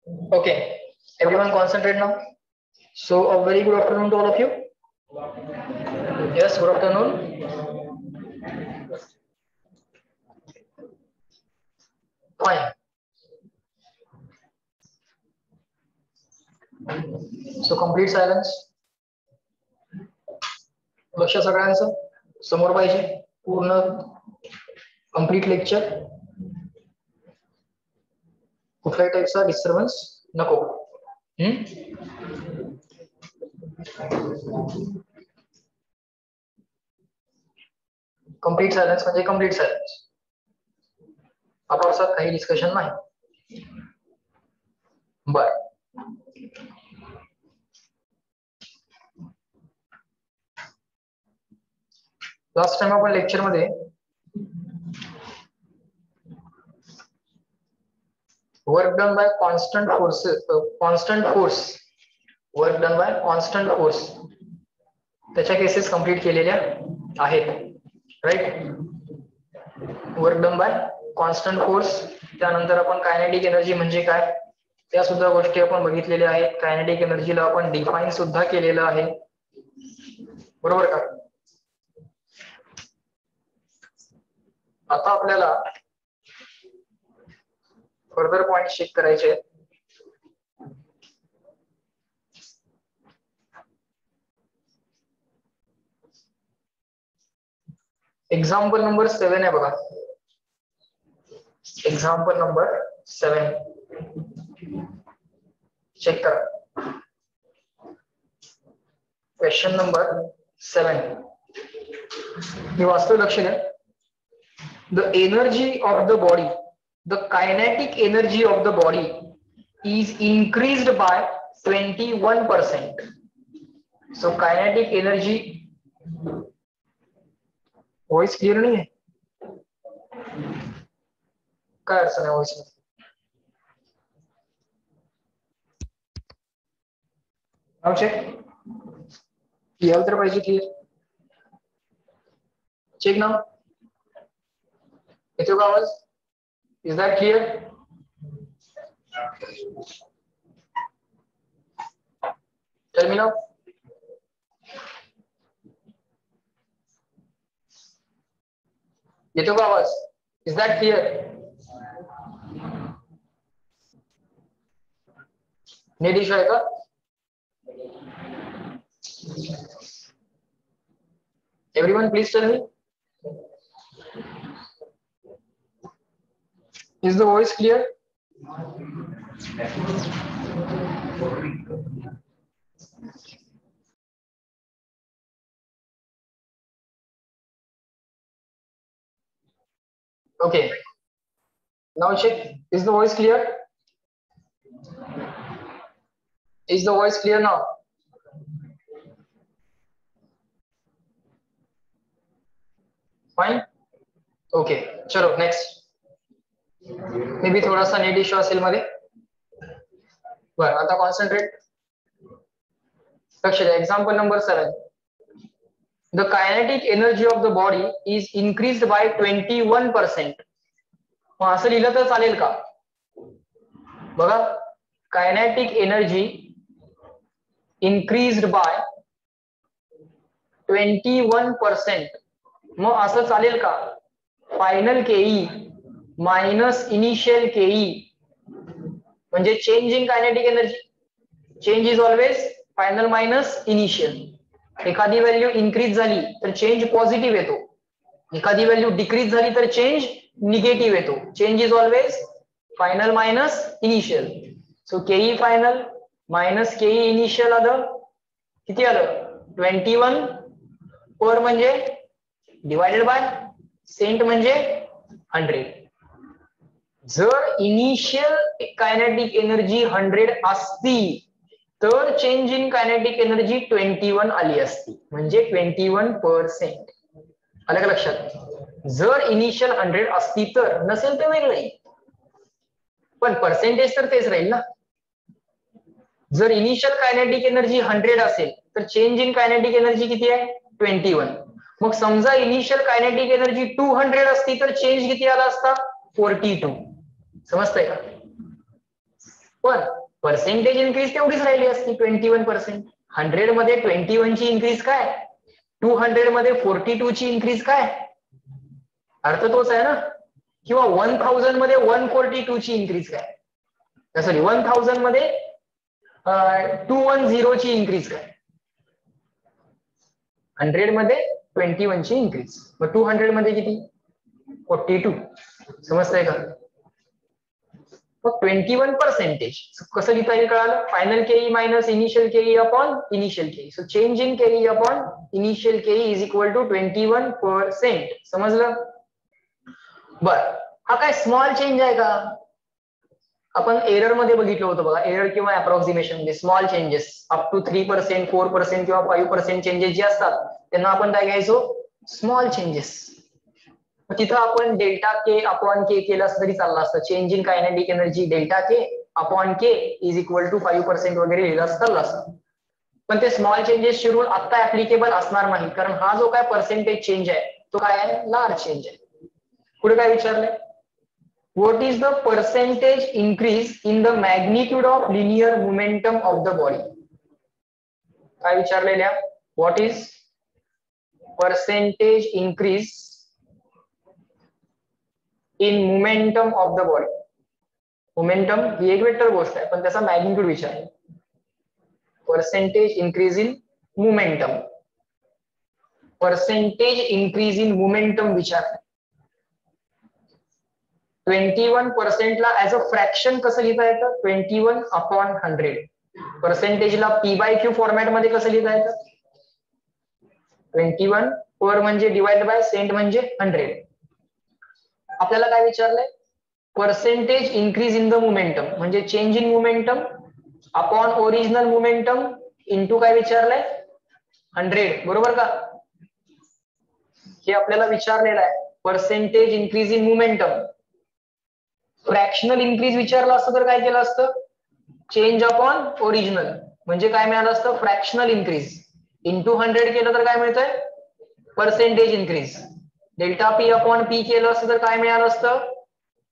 Okay, everyone concentrate now. So a very good afternoon to all of you. Yes, good afternoon. Fine. So complete silence. लक्ष सगळ्यांचं समोर पाहिजे पूर्ण complete lecture. कुठल्याही टाईपचा disturbance नको. कंप्लीट सायलेन्स म्हणजे कंप्लीट सायलेन्स. आपापसात काही डिस्कशन नाही. बर, लास्ट टाइम आपण लेक्चर मध्ये work done by constant work done by constant force त्याच्या केसेस कंप्लीट केलेल्या आहेत. Right, work done by constant force. त्यानंतर आपण कायनेटिक एनर्जी म्हणजे काय त्या सुद्धा गोष्टी आपण बघितलेल्या आहेत. कायनेटिक एनर्जीला आपण डिफाईन सुद्धा केलेलं आहे. बरोबर का? आता आपल्याला फर्दर पॉइंट चेक करायचे आहेत. एक्झाम्पल नंबर 7 आहे बघा. एक्झाम्पल नंबर 7 चेक करा. क्वेश्चन नंबर 7 मी वाचतो, लक्ष द्या. The energy of the body, the kinetic energy of the body is increased by 21%. So kinetic energy, voice clear नहीं है? काय अडचण आहे वॉइस मध्ये? नाव चेक यायला तर पाहिजे क्लियर. चेक नाव येतो का आवाज? Is that clear? Tell me नाव. येतो का आवाज? Is that clear? Net issue आहे का? Everyone please tell me. Is the voice clear? Okay. Now check. Is the voice clear? Is the voice clear now? Fine. Okay. चलो next. May be थोडासा net issue असेल मध्ये. बरं, आता concentrate. लक्ष द्या. Example number 7. The kinetic energy of the body is increased by 21%. मग असं लिहिलं तर चालेल का? बघा, कायनेटिक एनर्जी increased by 21%. मग असं चालेल का? फायनल केई मायनस इनिशियल केई म्हणजे change in kinetic energy. Change is always final minus initial. एखादी व्हॅल्यू इन्क्रीज झाली तर चेंज पॉझिटिव्ह येतो. एखादी व्हॅल्यू डिक्रीज झाली तर चेंज निगेटिव्ह येतो. Change is always final minus initial. So केई फायनल मायनस केई इनिशियल आलं. किती आलं? 21 पर म्हणजे डिवायडेड बाय सेंट म्हणजे 100. जर इनिशियल कायनेटिक एनर्जी 100 असती तर चेंज इन कायनेटिक एनर्जी 21 आली असती, म्हणजे 21%. आलं का लक्षात? जर इनिशियल 100 असती तर, नसेल तर वेगळं येईल, पण पर्सेंटेज तर तेच राहील ना. जर इनिशियल कायनेटिक एनर्जी 100 असेल तर चेंज इन कायनेटिक एनर्जी किती आहे? 21. मग समजा इनिशियल कायनेटिक एनर्जी 200 असती तर चेंज किती आला असता? 42. समजतंय का? पण पर्सेंटेज इन्क्रीज तेवढीच राहिली असती 21%. 100 मध्ये 21 ची इन्क्रीज काय, 200 मध्ये 42 ची इन्क्रीज काय, अर्थ तोच आहे ना. किंवा 1000 मध्ये 142 ची इन्क्रीज काय, सॉरी 1000 मध्ये 210 ची इन्क्रीज काय. 100 मध्ये 21 ची इन्क्रीज, मग 200 मध्ये किती, 42. समजतंय का. मग 21%. कसं लिहिता येईल कळालं. फायनल केई मायनस इनिशियल केई अपॉन इनिशियल केई. सो चेंज इन केई अपॉन इनिशियल केई इज इक्वल टू 21%. समजलं. बर, हा काय स्मॉल चेंज आहे का. आपण एरर मध्ये बघितलं होतं बघा, एरर किंवा अप्रॉक्सिमेशन मध्ये स्मॉल चेंजेस अप टू 3%, 4% किंवा 5% चेंजेस जे असतात त्यांना आपण काय घ्यायचो, स्मॉल चेंजेस. तिथं आपण डेल्टा के अपॉन के केलं असं तरी चाललं असतं. Change in kinetic energy delta K upon K is equal to 5% वगैरे लिहिलं चाललं असतं. पण ते स्मॉल चेंजेस शेड्यूल आता ऍप्लिकेबल असणार नाही, कारण हा जो काय पर्सेंटेज चेंज आहे तो काय आहे, लार्ज चेंज आहे. पुढे काय विचारलंय, what is the percentage increase in the magnitude of linear momentum of the body. काय विचारलेल्या, what is percentage increase in momentum of the body. Momentum ही एक वेक्टर गोष्ट आहे, पण त्याचा मॅग्निट्यूड विचार. Percentage increase in momentum, percentage increase in momentum विचार. 21% ला ऍज अ फ्रॅक्शन कसं लिहिता येतं, 21 अपॉन 100. पर्सेंटेजला p/q फॉर्मॅट मध्ये कसं लिहिता येतं, 21 पर म्हणजे डिवाइड बाय सेंट म्हणजे 100. आपल्याला काय विचारलंय, percentage increase in the momentum म्हणजे change in momentum upon original momentum into काय विचारलंय, 100. बरोबर का. हे आपल्याला विचारलेलं आहे. Percentage increase in momentum. Fractional increase विचारलं असतं तर काय केलं असतं, चेंज अपॉन ओरिजिनल म्हणजे काय मिळालं असतं, फ्रॅक्शनल इन्क्रीज. इंटू 100 केलं तर काय मिळतंय, percentage increase. Delta P upon P केलं असतं तर काय मिळालं असतं,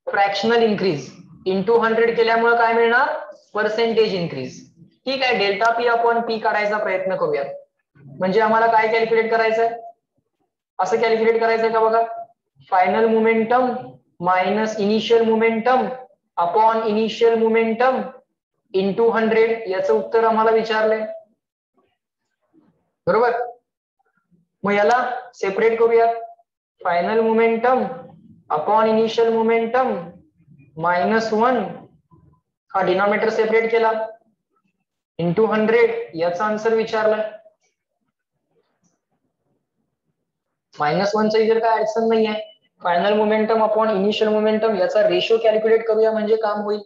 फ्रॅक्शनल इन्क्रीज. इंटू 100 केल्यामुळे काय मिळणार, पर्सेंटेज इन्क्रीज. ठीक आहे, डेल्टा पी अपॉन पी काढायचा प्रयत्न करूया. म्हणजे आम्हाला काय कॅल्क्युलेट करायचंय, असं कॅल्क्युलेट करायचंय का बघा, final momentum minus initial momentum upon initial momentum into 100. याचं उत्तर आम्हाला विचारलंय. बरोबर. मग याला सेपरेट करूया, final momentum upon initial momentum -1. हा डिनॉमिनेटर सेपरेट केला इंटू 100. याचा आन्सर विचारलाय. -1चा इथे काय अडचण नाही आहे. Final momentum upon initial momentum याचा रेशो कॅल्क्युलेट करूया म्हणजे काम होईल.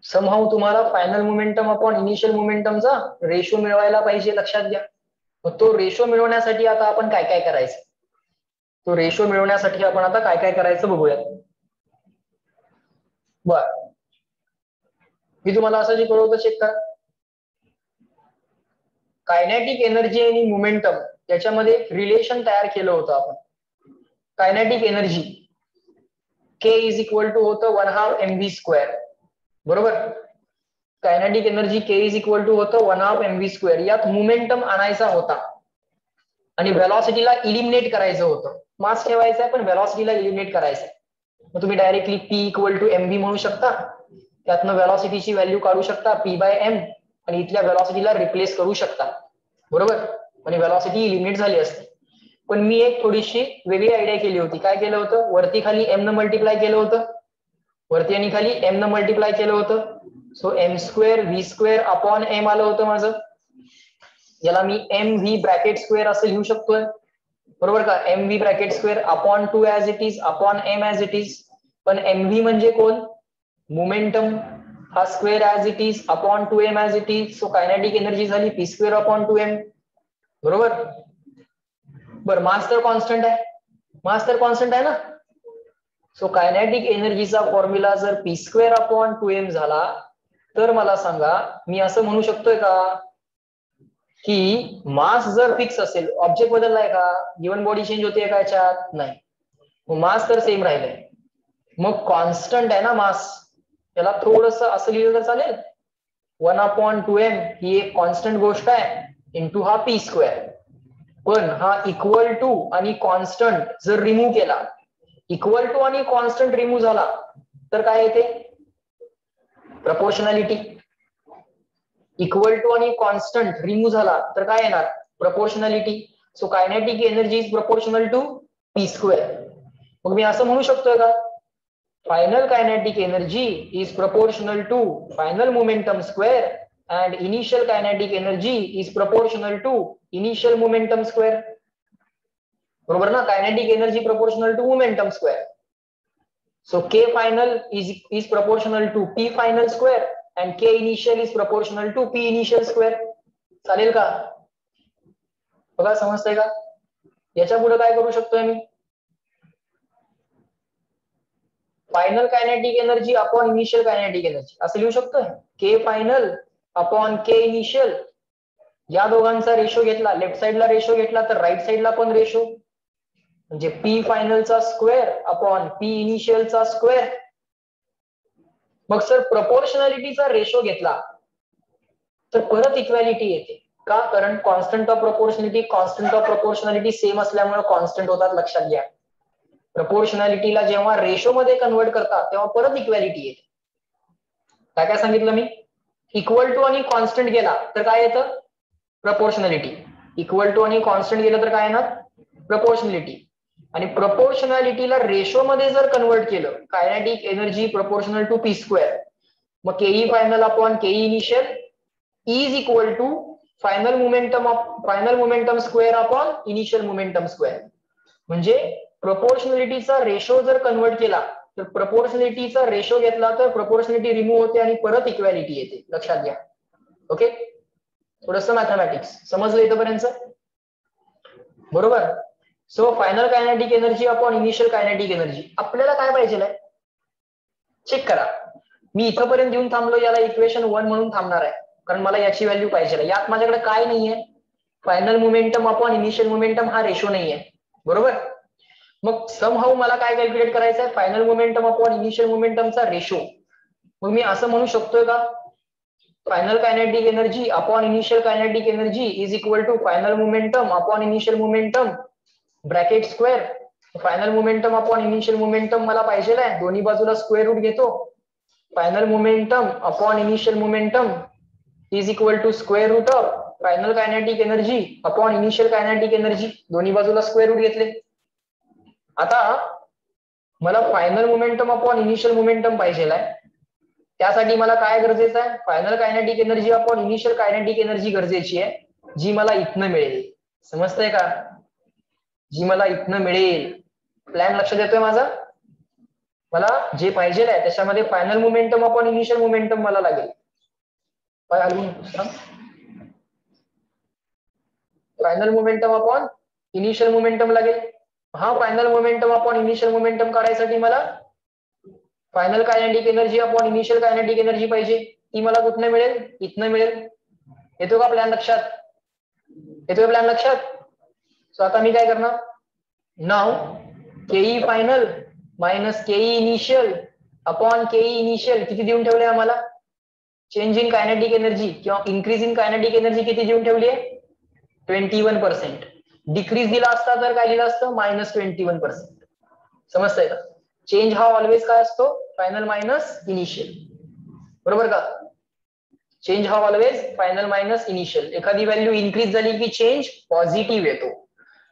समहाऊ तुम्हाला फायनल मोमेंटम अपॉन इनिशियल मोमेंटमचा रेशो मिळवायला पाहिजे, लक्षात घ्या. मग तो रेशो मिळवण्यासाठी आता आपण काय काय करायचं, तो रेशो मिळवण्यासाठी आपण आता काय काय करायचं बघूयात. बर, मी तुम्हाला असं जे कळवतं चेक करा. कायनेटिक एनर्जी आणि मोमेंटम याच्यामध्ये रिलेशन तयार केलं होतं आपण. Kinetic energy K is equal to होतं 1/2 mv². बरोबर. Kinetic energy K is equal to होतं 1/2 mv². यात मोमेंटम आणायचा होता आणि व्हेलॉसिटीला इलिमिनेट करायचं होतं. मास ठेवायचा आहे पण व्हेलॉसिटीला इलिमिनेट करायचं आहे. मग तुम्ही directly p equal to mv म्हणू शकता, त्यातनं व्हेलॉसिटीची व्हॅल्यू काढू शकता p/m आणि इथल्या व्हेलॉसिटीला रिप्लेस करू शकता. बरोबर. आणि व्हेलॉसिटी इलिमिनेट झाली असते. पण मी एक थोडीशी वेगळी आयडिया केली होती. काय केलं होतं, वरती खाली m न मल्टिप्लाय केलं होतं, वरती आणि खाली m न मल्टिप्लाय केलं होतं. So m² v² upon m आलं होतं माझं. याला मी mv ब्रॅकेट स्क्वेअर असं लिहू शकतोय. बरोबर का. mv bracket square upon 2 as it is upon m as it is. पण mv म्हणजे कोण, मोमेंटम. हा square as it is upon 2m as it is. So kinetic energy झाली p² अपॉन 2m. बरोबर. बरं, मास तर कॉन्स्टंट आहे, मास तर कॉन्स्टंट आहे ना. सो कायनेटिक एनर्जीचा फॉर्म्युला जर p² अपॉन 2m झाला तर मला सांगा, मी असं म्हणू शकतोय का की मास जर फिक्स असेल, ऑब्जेक्ट बदललाय का, गिवन बॉडी चेंज होते का याच्यात, नाही. मास तर सेम राहिलंय. मग कॉन्स्टंट आहे ना मास, त्याला थोडस असं लिहिलं तर चालेल, 1/2m ही एक कॉन्स्टंट गोष्ट आहे इंटू हा पी स्क्वेअर. पण हा इक्वल टू आणि कॉन्स्टंट जर रिमूव्ह केला, इक्वल टू आणि कॉन्स्टंट रिमूव्ह झाला तर काय येते? प्रपोर्शनॅलिटी. इक्वल टू आणि कॉन्स्टंट रिमूव्ह झाला तर काय येणार? Proportionality. So kinetic energy is proportional to p square. मग मी असं म्हणू शकतोय का, final kinetic energy is proportional to final momentum square and initial kinetic energy is proportional to initial momentum square. बरोबर ना? Kinetic energy proportional to momentum square. So K final is proportional to p final square and K initial is proportional to p initial square. चालेल का? बघा समजतंय का? याच्या पुढे काय करू शकतोय मी? Final kinetic energy upon initial kinetic energy असं लिहू शकतोय. K final upon K initial, या दोघांचा रेशो घेतला, लेफ्ट साइडला रेशो घेतला तर राईट साइडला पण रेशो, म्हणजे पी फायनलचा स्क्वेअर अपॉन पी इनिशियलचा स्क्वेअर. मग सर प्रपोर्शनॅलिटीचा रेशो घेतला तर परत इक्वॅलिटी येते का? कारण constant of proportionality constant of proportionality same असल्यामुळे कॉन्स्टंट होतात, लक्षात घ्या. प्रपोर्शनॅलिटीला जेव्हा रेशो मध्ये कन्वर्ट करतात तेव्हा परत इक्वॅलिटी येते. काय काय सांगितलं मी? इक्वल टू आणि कॉन्स्टंट गेला तर काय येतं? प्रपोर्शनॅलिटी. इक्वल टू आणि कॉन्स्टंट गेलं तर काय येणार? प्रपोर्शनॅलिटी. आणि प्रपोर्शनॅलिटीला रेशो मध्ये जर कन्वर्ट केलं, kinetic energy proportional to p square, मग KE final upon KE initial is equal to final momentum square upon initial momentum square. म्हणजे प्रपोर्शनॅलिटीचा रेशो जर कन्वर्ट केला तर प्रपोर्शनॅलिटीचा रेशो घेतला तर प्रपोर्शनॅलिटी रिमूव्ह होते आणि परत इक्वॅलिटी येते, लक्षात घ्या. ओके, थोडस मॅथमॅटिक्स समजलं इथपर्यंत? बरोबर. So final kinetic energy upon initial kinetic energy आपल्याला काय पाहिजे? चेक करा. मी इथपर्यंत येऊन थांबलो, याला इक्वेशन 1 म्हणून थांबणार आहे कारण मला याची व्हॅल्यू पाहिजे. यात माझ्याकडे काय नाहीये? Final momentum upon initial momentum हा रेशो नाहीये. बरोबर. मग समहाऊ मला काय कॅल्क्युलेट करायचं आहे? फायनल मोमेंटम अपॉन इनिशियल मोमेंटमचा रेशो. मग मी असं म्हणू शकतोय का, final kinetic energy upon initial kinetic energy is equal to final momentum upon initial momentum bracket square. Final momentum upon initial momentum मला पाहिजे आहे, दोन्ही बाजूला स्क्वेअर रूट घेतो. Final momentum upon initial momentum is equal to square root of final kinetic energy upon initial kinetic energy, दोन्ही बाजूला square root घेतले. आता मला final momentum upon initial momentum पाहिजे आहे, त्यासाठी मला काय गरजेचं आहे? Final kinetic energy upon initial kinetic energy गरजेची आहे, जी मला इथनं मिळेल. समजतंय का? जी मला इथनं मिळेल. प्लॅन लक्षात येतोय माझा? मला जे पाहिजे आहे त्याच्यामध्ये final momentum upon initial momentum मला लागेल. Final momentum upon initial momentum लागेल. हा final momentum upon initial momentum काढायसाठी मला final kinetic energy upon initial kinetic energy पाहिजे. ती मला कुठनं मिळेल? इथनं मिळेल. येतो का प्लॅन लक्षात? येतोय प्लॅन लक्षात? सो आता मी काय करणार? नाव केई फायनल मायनस केई इनिशियल अपॉन केई इनिशियल किती देऊन ठेवले आम्हाला? चेंज इन कायनेटिक एनर्जी किंवा इन्क्रीज इन कायनेटिक एनर्जी किती देऊन ठेवली आहे? 21%. डिक्रीज दिला असता तर काय दिलं असतं? -21%. समजतंय का? चेंज हा ऑलवेज काय असतो? Final minus initial. बरोबर का? चेंज हा ऑलवेज फायनल मायनस इनिशियल. एखादी व्हॅल्यू इन्क्रीज झाली की चेंज पॉझिटिव्ह येतो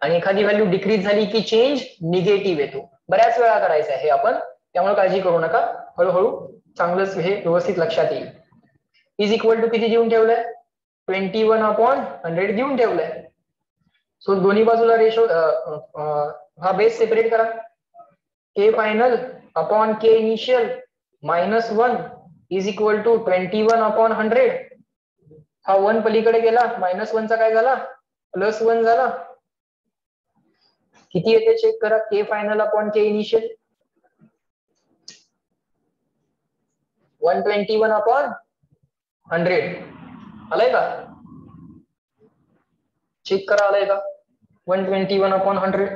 आणि एखादी व्हॅल्यू डिक्रीज झाली की चेंज निगेटिव्ह येतो. बऱ्याच वेळा करायचं आहे हे आपण, त्यामुळे काळजी करू नका. हळूहळू चांगलंच हे व्यवस्थित लक्षात येईल. इज इक्वल टू किती देऊन ठेवलंय? 21/100 देऊन ठेवलंय. सो दोन्ही बाजूला रेशो हा बेस सेपरेट करा. K final upon K initial -1 is equal to 21/100. हा 1 पलीकडे गेला, -1 चा काय झाला? +1 झाला. किती येते चेक करा. K final upon K initial 121/100 आलाय का? चेक करा आलाय का? 121/100.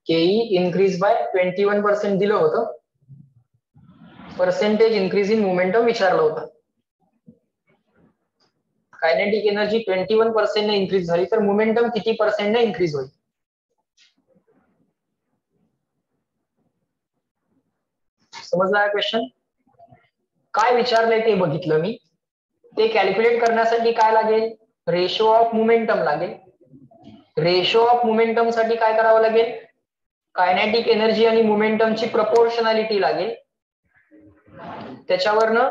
केई इन्क्रीज बाय 21% दिलं होतं. पर्सेंटेज इन्क्रीज इन मोमेंटम विचारलं होतं. कायनेटिक एनर्जी 21% ने इन्क्रीज झाली तर मोमेंटम किती पर्सेंट ने इन्क्रीज होईल? समजला हा क्वेश्चन? काय विचारलंय ते बघितलं मी. ते कॅल्क्युलेट करण्यासाठी काय लागेल? रेशो ऑफ मोमेंटम लागेल. रेशो ऑफ मोमेंटम साठी काय करावं लागेल? कायनेटिक एनर्जी आणि मोमेंटमची प्रपोर्शनॅलिटी लागेल. त्याच्यावरनं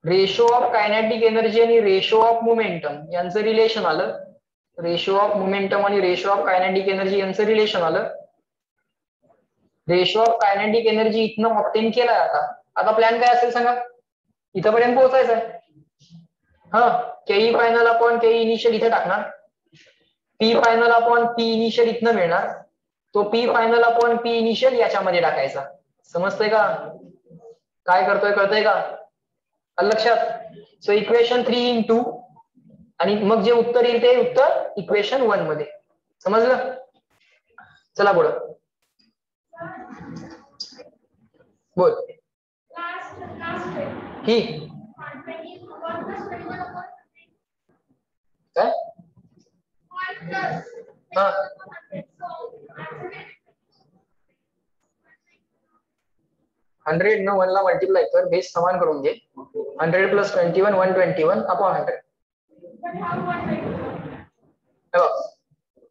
रेशो ऑफ कायनेटिक एनर्जी आणि रेशो ऑफ मोमेंटम यांचं रिलेशन आलं. रेशो ऑफ मोमेंटम आणि रेशो ऑफ कायनेटिक एनर्जी यांचं रिलेशन आलं. रेशो ऑफ कायनेटिक एनर्जी इथनं ऑब्टेन केलाय. आता प्लॅन काय असेल सांगा? इथपर्यंत पोहोचायचं आहे. हा, केई फायनल अपॉन केई इनिशियल इथे टाकणार. P final upon P initial इथनं मिळणार. तो P final upon P initial याच्यामध्ये टाकायचा. समजतंय का? काय करतोय कळतंय का? लक्षात? सो इक्वेशन 3 इन 2 आणि मग जे उत्तर येईल ते उत्तर इक्वेशन 1 मध्ये. समजलं? चला पुढं बोल. ही काय? हा, 100 न 1 ला मल्टिप्लाय कर, बेस समान करून घे. 100 प्लस 21 121 अपॉन 100.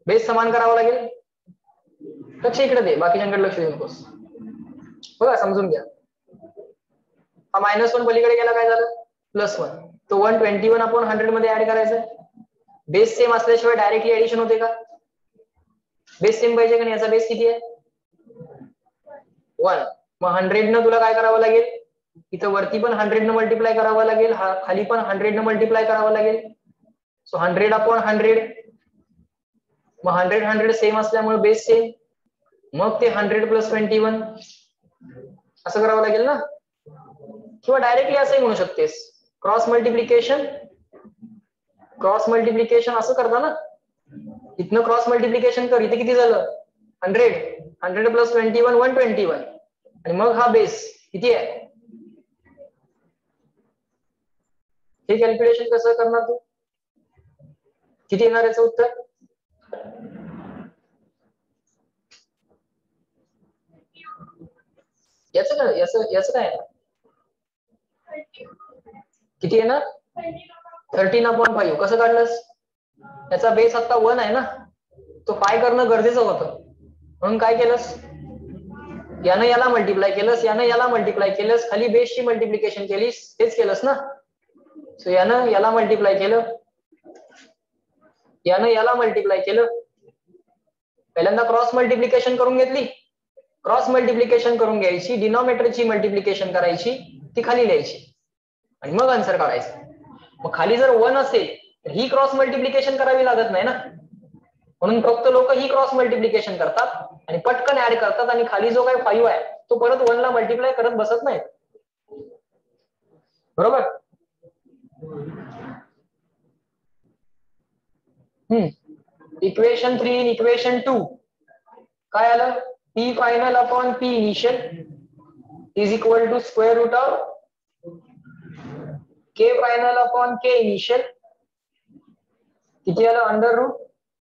बेस समान करावा लागेल. लक्ष इकडे दे, बाकीच्यांकडे लक्ष देऊ नकोस. बघा समजून घ्या. हा -1 पलीकडे गेला, काय झालं? +1. तो 121 अपॉन 100 मध्ये ऍड करायचं. बेस सेम असल्याशिवाय डायरेक्टली ऍडिशन होते का? बेस सेम पाहिजे का नाही? याचा बेस किती आहे? 1. मग 100 न तुला काय करावं लागेल? इथं वरती पण 100 न मल्टिप्लाय करावं लागेल, खाली पण 100 न मल्टिप्लाय करावं लागेल. So 100 upon 100. मग 100 सेम असल्यामुळे बेस सेम. मग ते 100 प्लस 21 असं करावं लागेल ना. किंवा डायरेक्टली असंही म्हणू शकतेस, क्रॉस मल्टिप्लिकेशन असं करता ना. इथनं क्रॉस मल्टिप्लिकेशन कर. इथे किती झालं? 100 प्लस 21 121 आणि मग हा बेस किती आहे? हे कॅल्क्युलेशन कसं करणार तू? किती येणार याचं उत्तर? याचं काय किती येणार? 13/5. कसं काढलंस? याचा बेस आता 1 आहे ना, तो पाय करणं गरजेचं होतं. म्हणून काय केलंस? यानं याला मल्टिप्लाय केलंस, यानं याला मल्टिप्लाय केलंस, खाली बेसची मल्टिप्लिकेशन केलीस. हेच केलंस ना. सो यानं याला मल्टिप्लाय केलं, यानं याला मल्टिप्लाय केलं. पहिल्यांदा क्रॉस मल्टिप्लिकेशन करून घेतली. क्रॉस मल्टिप्लिकेशन करून घ्यायची, डिनॉमिनेटरची मल्टिप्लिकेशन करायची, ती खाली लिहायची आणि मग आन्सर काढायचं. मग खाली जर 1 असेल तर ही क्रॉस मल्टिप्लिकेशन करावी लागत नाही ना. म्हणून फक्त लोक ही क्रॉस मल्टिप्लिकेशन करतात आणि पटकन ऍड करतात आणि खाली जो काही 5 आहे तो परत 1 ला मल्टिप्लाय करत बसत नाही. बरोबर? इक्वेशन 3 इन इक्वेशन 2 काय आलं? P final upon P initial is equal to square root of K final upon K initial. किती आलं?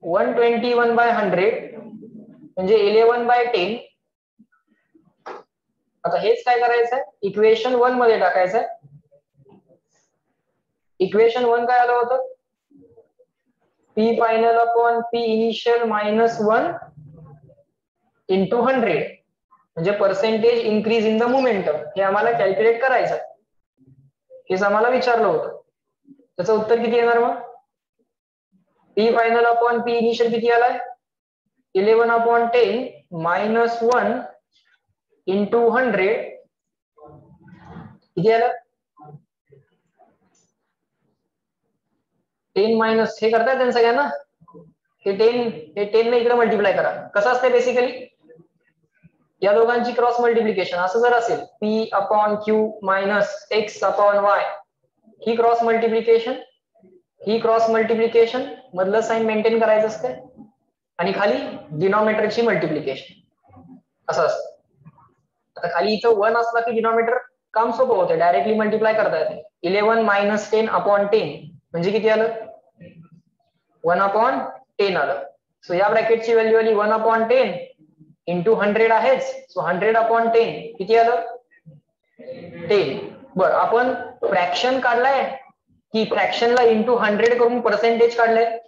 √121/100 म्हणजे 11/10. आता हेच काय करायचंय? इक्वेशन 1 मध्ये टाकायचंय. इक्वेशन 1 काय आलं होतं? P final upon P initial -1 into 100 म्हणजे percentage increase in the momentum. हे आम्हाला कॅल्क्युलेट करायचं, हेच आम्हाला विचारलं होतं. त्याचं उत्तर किती येणार? मग P final upon P initial किती आलाय? 11/10 -1 इंटू 100 किती आलं? 10 मायनस हे करताय त्यांना सगळ्यांना, हे 10 ने इकडे मल्टिप्लाय करा. कसं असते बेसिकली या दोघांची क्रॉस मल्टिप्लिकेशन असं जर असेल P upon Q minus X upon Y, ही क्रॉस मल्टिप्लिकेशन मधलं साइन मेंटेन करायचं असते आणि खाली डिनॉमिनेटरची मल्टिप्लिकेशन असं असतं. आता खाली इथं 1 असला की डिनॉमिनेटर काम सोपं होतं, डायरेक्टली मल्टिप्लाय करता येते. 11 मायनस 10 अपॉन 10 म्हणजे किती आलं 1 अपॉन 10 आलं. सो या ब्रॅकेटची व्हॅल्यू आली 1 अपॉन 10 इंटू 100 आहेच. सो 100 अपॉन 10 किती आलं 10. बरं आपण फ्रॅक्शन काढलाय की फ्रॅक्शनला इंटू 100 करून पर्सेंटेज काढलंय,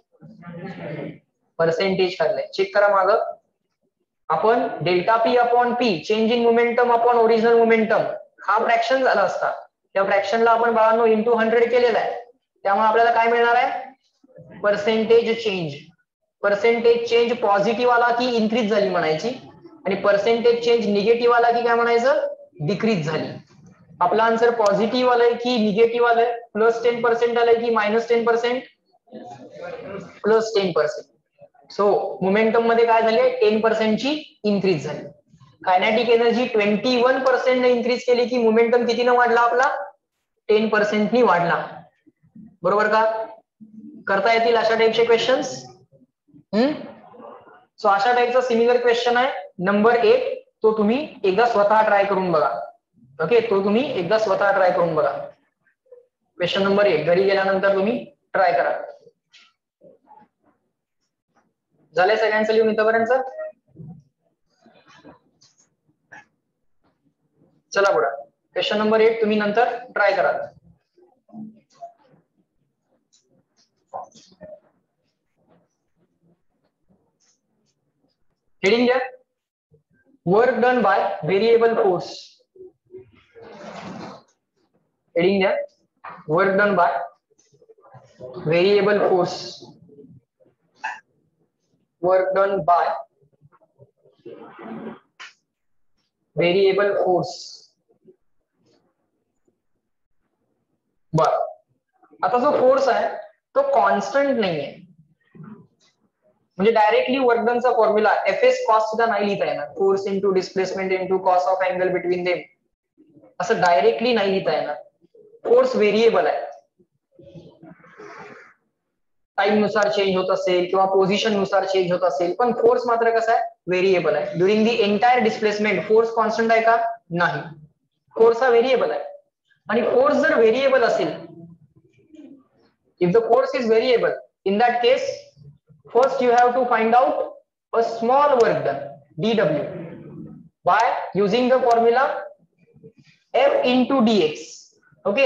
पर्सेंटेज काढलंय. चेक करा माग. आपण delta P upon P change in momentum upon original momentum हा फ्रॅक्शन झाला असता, त्या फ्रॅक्शनला आपण बाळांनो इंटू 100 केलेला आहे, त्यामुळे आपल्याला काय मिळणार आहे percentage change. Percentage change positive आला की इन्क्रीज झाली म्हणायची आणि पर्सेंटेज चेंज निगेटिव्ह आला की काय म्हणायचं डिक्रीज झाली. आपला आन्सर पॉझिटिव्ह आलाय की निगेटिव्ह आलाय, प्लस 10% आलाय की मायनस 10%, प्लस 10%. सो मोमेंटम मध्ये काय झाले 10% ची इन्क्रीज झाली. कायनेटिक एनर्जी 21% ने इन्क्रीज केली की मोमेंटम कितीने वाढला आपला 10% नी वाढला. बरोबर का? करता येतील अशा टाईपचे क्वेश्चन्स. सो अशा टाईपचा सिमिलर क्वेश्चन आहे नंबर 1, तो तुम्ही एकदा स्वतः ट्राय करून बघा. ओके, तो तुम्ही एकदा स्वतः ट्राय करून बघा. क्वेश्चन नंबर 1 घरी गेल्यानंतर तुम्ही ट्राय करा. झालंय सगळ्यांचं लिहून इथपर्यंत? चला पुढे क्वेश्चन नंबर 1 तुम्ही नंतर ट्राय करा. हेडिंग द्या work done by variable force. Heading द्या work done by variable force. Work done by variable force. बर, आता जो फोर्स आहे तो कॉन्स्टंट नाहीये, म्हणजे डायरेक्टली वर्क डनचा फॉर्म्युला एफएस कॉस सुद्धा नाही लिहिता येणार. Force into displacement into cos of angle between them असं डायरेक्टली नाही लिहिता येणार. फोर्स व्हेरिएबल आहे, टाइम नुसार चेंज होत असेल किंवा पोझिशन नुसार चेंज होत असेल, पण फोर्स मात्र कसा आहे व्हेरिएबल आहे. During the entire displacement force constant आहे का नाही, फोर्स हा व्हेरिएबल आहे. आणि फोर्स जर व्हेरिएबल असेल, if the force is variable, in that case first you have to find out a small work done dw by using the formula f into dx. Okay,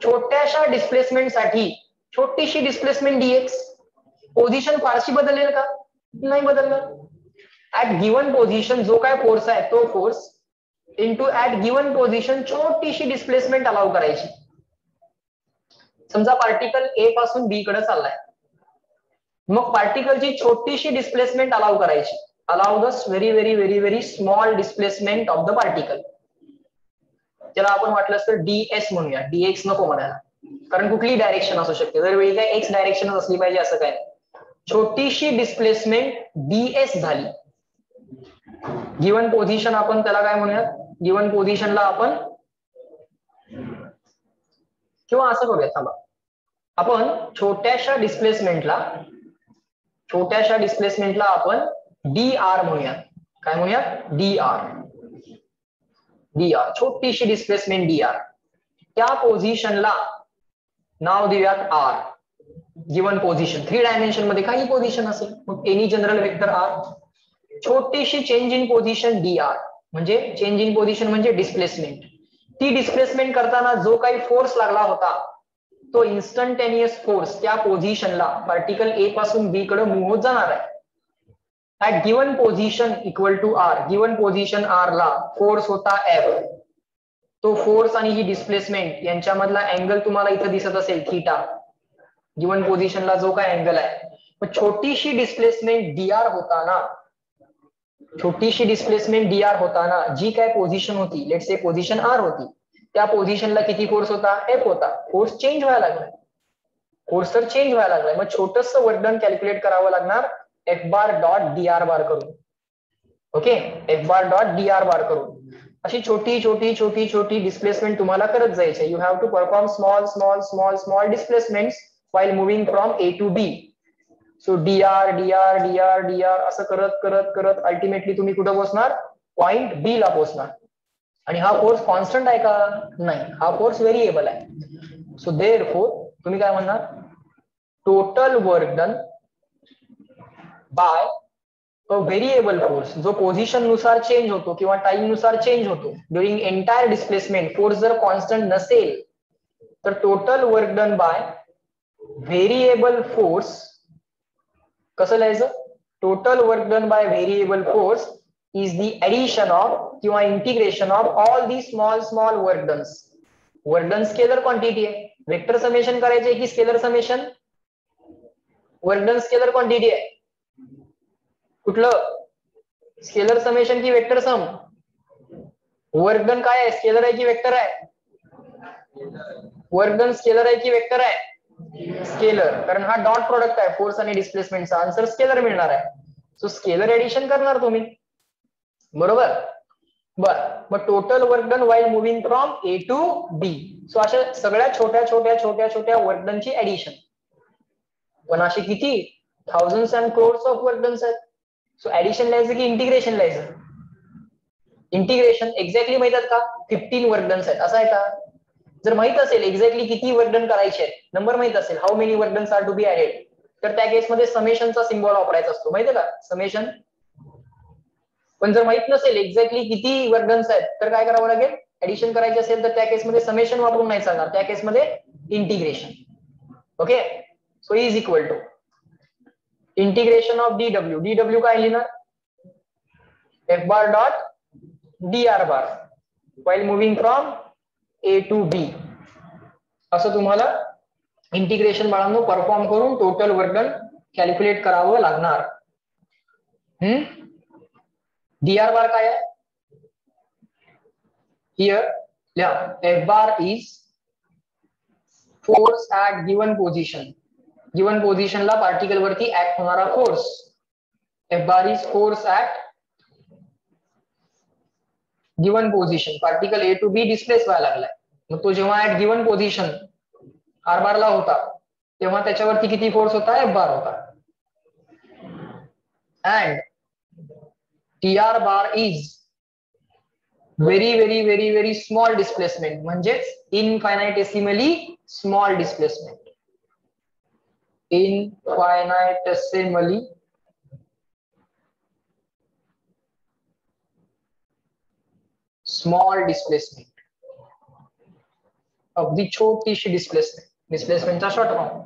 छोट्याशा displacement साठी छोटीशी displacement dx. Position फारशी बदलेल का नाही बदलणार. At given position जो काय फोर्स आहे तो force into at given position छोटीशी डिस्प्लेसमेंट अलाउ करायची. समजा पार्टिकल ए पासून बी कडे चाललाय, मग पार्टिकलची छोटीशी डिस्प्लेसमेंट अलाउ करायची. Allow the very very very very small displacement of the particle. त्याला आपण वाटलं तर डीएस म्हणूया, डीएक्स नको म्हणायला, कारण कुठलीही डायरेक्शन असू शकते. दरवेळी काय एक्स डायरेक्शनच असली पाहिजे असं काय. छोटीशी डिस्प्लेसमेंट डीएस झाली. गिवन पोझिशन आपण त्याला काय म्हणूयात, गिवन पोझिशनला आपण किंवा असं करूया, थांबा, आपण छोट्याशा डिस्प्लेसमेंटला आपण डी आर म्हणूयात. काय म्हणूयात डी आर. छोटीशी डिस्प्लेसमेंट डी आर. त्या पोझिशनला नाव देऊयात आर. गिवन पोझिशन 3 डायमेन्शन मध्ये काही पोझिशन असेल, मग एनी जनरल वेक्टर आर. छोटीशी change in position D R, म्हणजे चेंज इन पोझिशन म्हणजे डिस्प्लेसमेंट. ती डिस्प्लेसमेंट करताना जो काही फोर्स लागला होता तो इन्स्टंटेनियस फोर्स त्या पोझिशनला पार्टिकल ए पासून बी कडे मूव्ह होत जाणार आहे. At given position equal to R, given position R ला फोर्स होता एफ. तो फोर्स आणि ही डिस्प्लेसमेंट यांच्यामधला अँगल तुम्हाला इथं दिसत असेल थीटा. गिवन पोझिशनला जो काय अँगल आहे, मग छोटीशी डिस्प्लेसमेंट डीआर होताना जी काय पोझिशन होती, लेट्स से पोझिशन आर होती, त्या पोझिशनला किती फोर्स होता एफ होता. फोर्स चेंज व्हायला लागला. फोर्स तर चेंज व्हायला लागलाय, मग छोटस वर्क डन कॅल्क्युलेट करावं लागणार F bar dot D R bar करून. Okay, F bar dot D R bar करून अशी छोटी छोटी छोटी छोटी डिस्प्लेसमेंट तुम्हाला करत जायचे. You have to perform small small small small displacements while moving from A to B. So dr dr dr dr असं करत करत करत अल्टिमेटली तुम्ही कुठं पोहोचणार, पॉइंट बी ला पोहोचणार. आणि हा फोर्स कॉन्स्टंट आहे का, नाही, हा फोर्स व्हेरिएबल आहे. सो देअरफॉर तुम्ही काय म्हणणार, total work done by a variable force, जो पोझिशन नुसार चेंज होतो किंवा टाइम नुसार चेंज होतो ड्युरिंग एंटायर डिस्प्लेसमेंट. फोर्स जर कॉन्स्टंट नसेल तर total work done by variable force कसं लिहायचं, total work done by variable force is the addition of किंवा integration of all the small small work dones. Work done scalar quantity आहे, vector summation करायचे की scalar summation, work done scalar quantity आहे, कुठलं scalar summation की vector sum, work done काय आहे, scalar आहे की वेक्टर आहे, वर्क डन स्केलर आहे की वेक्टर आहे, स्केलर, कारण हा डॉट प्रोडक्ट आहे फोर्स आणि डिस्प्लेसमेंटचा, आन्सर स्केलर मिळणार आहे. सो स्केलर एडिशन करणार तुम्ही, बरोबर. बर, मग total work done while moving from A to B. So अशा सगळ्या छोट्या छोट्या छोट्या छोट्या वर्क डनची ऍडिशन, पण अशी किती thousands and crores of work dones आहेत. सो ऍडिशन लिहायचं की इंटिग्रेशन लिहायचं, इंटिग्रेशन. एक्झॅक्टली माहित आहेत का 15 वर्क डन्स आहेत असं आहे का, जर माहित असेल एक्झॅक्टली किती वर्क डन करायचे आहेत, नंबर माहित असेल how many work dones are to be added, तर त्या केसमध्ये समेशनचा सिम्बॉल वापरायचा असतो, माहितीये का, समेशन. पण जर माहित नसेल एक्झॅक्टली किती वर्क डन्स आहेत तर काय करावं लागेल, ऍडिशन करायची असेल तर त्या केसमध्ये समेशन वापरून नाही चालणार, त्या केसमध्ये integration. Okay, so is equal to integration of DW. DW काय लिहिणार, F bar dot D R bar while moving from A to B. असं तुम्हाला इंटिग्रेशन बाळांनो परफॉर्म करून टोटल वर्क डन कॅल्क्युलेट करावं लागणार. डी आर बार काय आहे, here F bar is force at given position. Given पोझिशनला पार्टिकल वरती ऍक्ट होणारा force. F bar is force at given position. Particle A to B displace व्हायला लागलाय, मग तो जेव्हा at given position R bar ला होता तेव्हा त्याच्यावरती किती फोर्स होता, एफ बार होता. And T R bar is very very very very small displacement, म्हणजेच infinitesimally small displacement. Infinitesimally small displacement, अगदी छोटीशी डिस्प्लेसमेंट, डिस्प्लेसमेंटचा शॉर्ट फॉर्म.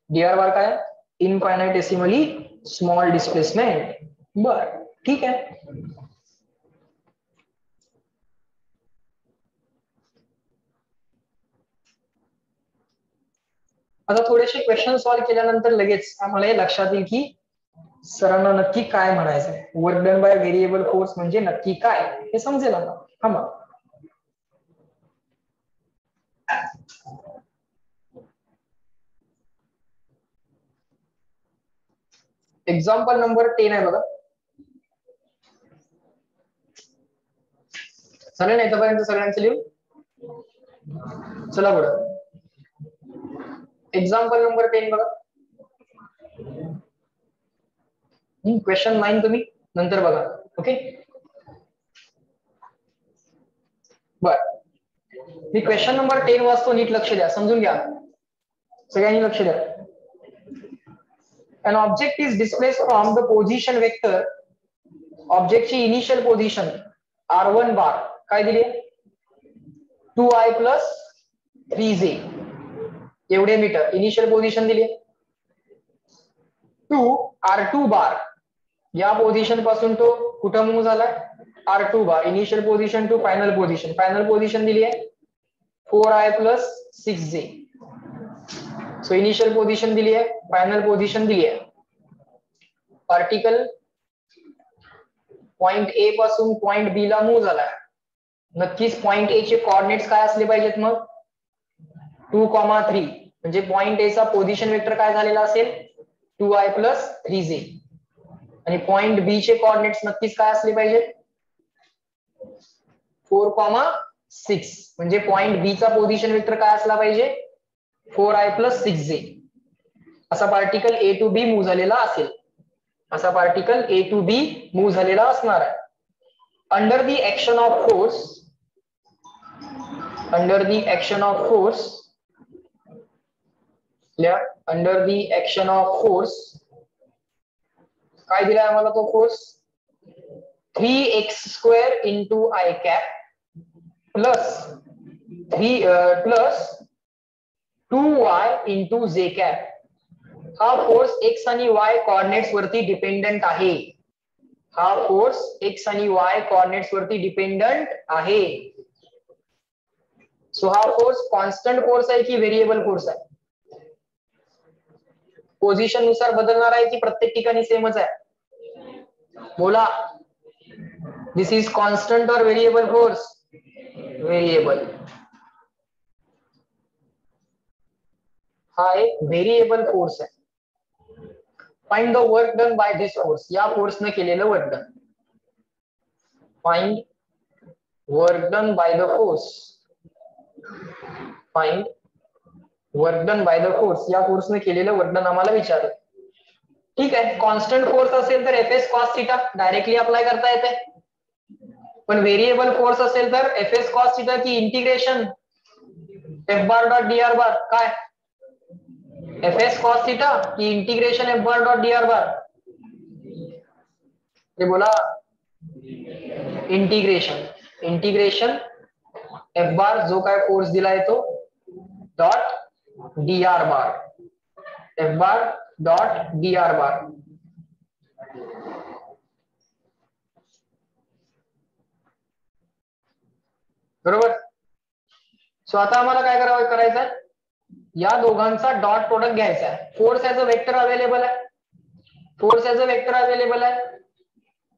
डीआर बार काय, इनफायनाइटेसिमली स्मॉल डिस्प्लेसमेंट. बर, ठीक आहे. आता थोडेसे क्वेश्चन सॉल्व्ह केल्यानंतर लगेच आम्हाला हे लक्षात येईल की सरांना नक्की काय म्हणायचंय, work done by variable force म्हणजे नक्की काय हे समजेल आता. थांबा. एक्झाम्पल नंबर 10 आहे बघा. चालेल नाही तोपर्यंत सगळ्यांचं लिहू. चला पुढे. एक्झाम्पल नंबर 10 बघा. क्वेश्चन 9 तुम्ही नंतर बघा. ओके, बर. मी क्वेश्चन नंबर 10 वाचतो, नीट लक्ष द्या, समजून घ्या, सगळ्यांनी लक्ष द्या. An object is displaced from the position vector. ऑब्जेक्टची इनिशियल पोझिशन r1 बार काय दिली, 2i प्लस 3j एवढे मीटर इनिशियल पोझिशन दिली. टू r2 बार या पोझिशन पासून तो कुठं मूव्ह झालाय, r2 bar initial position to final position. Final position दिली आहे 4i plus 6j. So initial position दिली आहे, फायनल पोझिशन दिली आहे. पार्टिकल पॉइंट ए पासून पॉइंट बी ला मूव्ह झालाय. नक्कीच पॉइंट ए चे कोऑर्डिनेट्स काय असले पाहिजेत मग, 2,3, म्हणजे पॉइंट ए चा पोझिशन वेक्टर काय झालेला असेल 2i प्लस 3j आणि पॉइंट बी चे कोऑर्डिनेट्स नक्कीच काय असले पाहिजे 4,6 म्हणजे पॉइंट बी चा पोझिशन वेक्टर काय असला पाहिजे 4i प्लस 6j असा particle A to B move झालेला असेल असा particle A to B move झालेला असणार आहे under the action of force under the action of force काय दिलाय आम्हाला तो force 3x² into I cap plus 2y into J cap हा फोर्स x आणि y कोऑर्डिनेट्स वरती डिपेंडंट आहे हा फोर्स x आणि y कोऑर्डिनेट्स वरती डिपेंडंट आहे सो हा फोर्स कॉन्स्टंट फोर्स आहे की व्हेरिएबल फोर्स आहे पोझिशन नुसार बदलणार आहे की प्रत्येक ठिकाणी सेमच आहे बोला दिस इज कॉन्स्टंट और व्हेरिएबल फोर्स व्हेरिएबल हा एक व्हेरिएबल फोर्स आहे find the work done by this force या फोर्सने केलेलं work done find work done by the force find work done by the force या फोर्सने केलेलं वर्क डन आम्हाला विचारलं ठीक आहे कॉन्स्टंट फोर्स असेल तर F cos theta directly apply करता येते पण व्हेरिएबल फोर्स असेल तर एफ कॉस थीटा की integration F bar dot D R bar काय एफ कॉस थीटा की integration F bar dot D R bar ते बोला इंटिग्रेशन एफ बार जो काय फोर्स दिलाय तो dot D R bar F bar dot D R bar बरोबर सो आता आम्हाला काय करायचं आहे या दोघांचा डॉट प्रोडक्ट घ्यायचा आहे force as a vector available आहे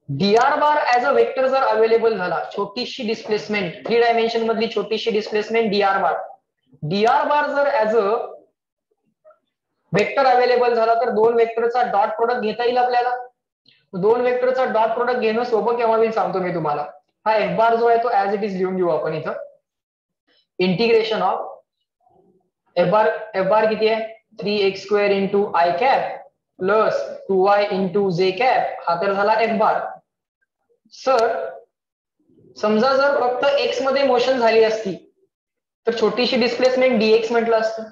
DR bar as a vector जर अवेलेबल झाला छोटीशी डिस्प्लेसमेंट 3 डायमेन्शन मधली छोटीशी डिस्प्लेसमेंट डीआर बार जर ऍज अ वेक्टर अवेलेबल झाला तर दोन वेक्टरचा डॉट प्रोडक्ट घेता येईल आपल्याला दोन वेक्टरचा डॉट प्रोडक्ट घेणं सोपं केव्हा होईल सांगतो मी तुम्हाला हा एफ बार जो आहे तो ऍज इट इज लिहून घेऊ आपण इथं इंटिग्रेशन ऑफ एफ बार किती आहे 3x² into I cap plus 2y into J cap हा तर झाला एफ बार सर समजा जर फक्त एक्स मध्ये मोशन झाली असती तर छोटीशी डिस्प्लेसमेंट dx म्हटलं असतं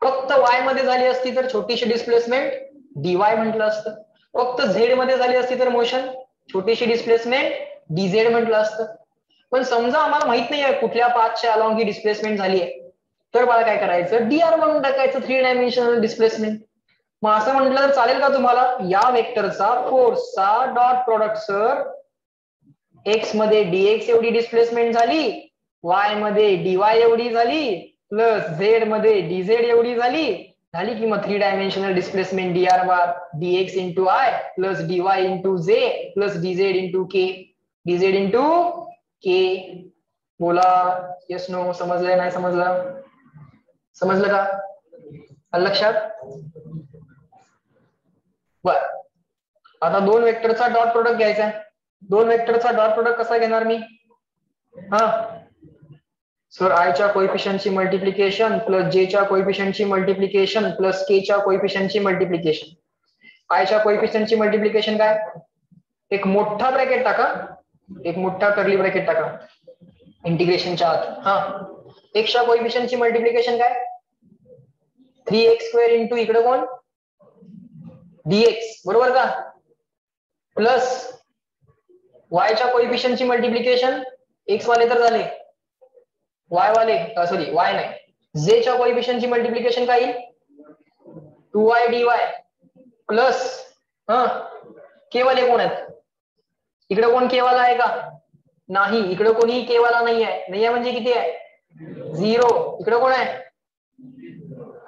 फक्त y मध्ये झाली असती तर छोटीशी डिस्प्लेसमेंट dy म्हटलं असतं फक्त z मध्ये झाली असती तर मोशन छोटीशी डिस्प्लेसमेंट dz म्हटलं असतं पण समजा आम्हाला माहित नाही आहे कुठल्या पाथच्या अलॉंग ही डिस्प्लेसमेंट झाली आहे तर मला काय करायचं dr म्हणून टाकायचं 3 डायमेन्शनल डिस्प्लेसमेंट मग असं म्हटलं तर चालेल का तुम्हाला या वेक्टरचा फोर्सचा डॉट प्रोडक्ट सर एक्स मध्ये dx एवढी डिस्प्लेसमेंट झाली y मध्ये dy एवढी झाली प्लस z मध्ये dz एवढी झाली की मग 3 dimensional displacement dr bar dx into i plus dy into z plus dz into k बोला येस नो समजलंय नाही समजलं का लक्षात बर आता दोन वेक्टरचा डॉट प्रोडक्ट घ्यायचा दोन वेक्टरचा डॉट प्रोडक्ट कसा घेणार मी हा सर आय च्या कोएफिशियंटची मल्टिप्लिकेशन प्लस जे च्या कोएफिशियंटची मल्टिप्लिकेशन प्लस के च्या कोएफिशियंटची मल्टिप्लिकेशन आय च्या कोएफिशियंटची मल्टिप्लिकेशन काय एक मोठा ब्रॅकेट टाका एक मोठा कर्ली ब्रॅकेट टाका इंटिग्रेशनच्या आत हा एक्स च्या कोएफिशियंटची मल्टिप्लिकेशन काय 3x² इंटू इकडे कोण dx बरोबर का प्लस y च्या कोएफिशियंटची मल्टिप्लिकेशन x वाले तर झाले y वाले सॉरी y नाही z च्या कोएफिशियंटची मल्टिप्लिकेशन काय येईल 2y dy प्लस k वाले कोण आहेत इकडे कोण k वाला आहे का नाही इकडे कोणीही k वाला नाही आहे म्हणजे किती आहे 0 इकडे कोण आहे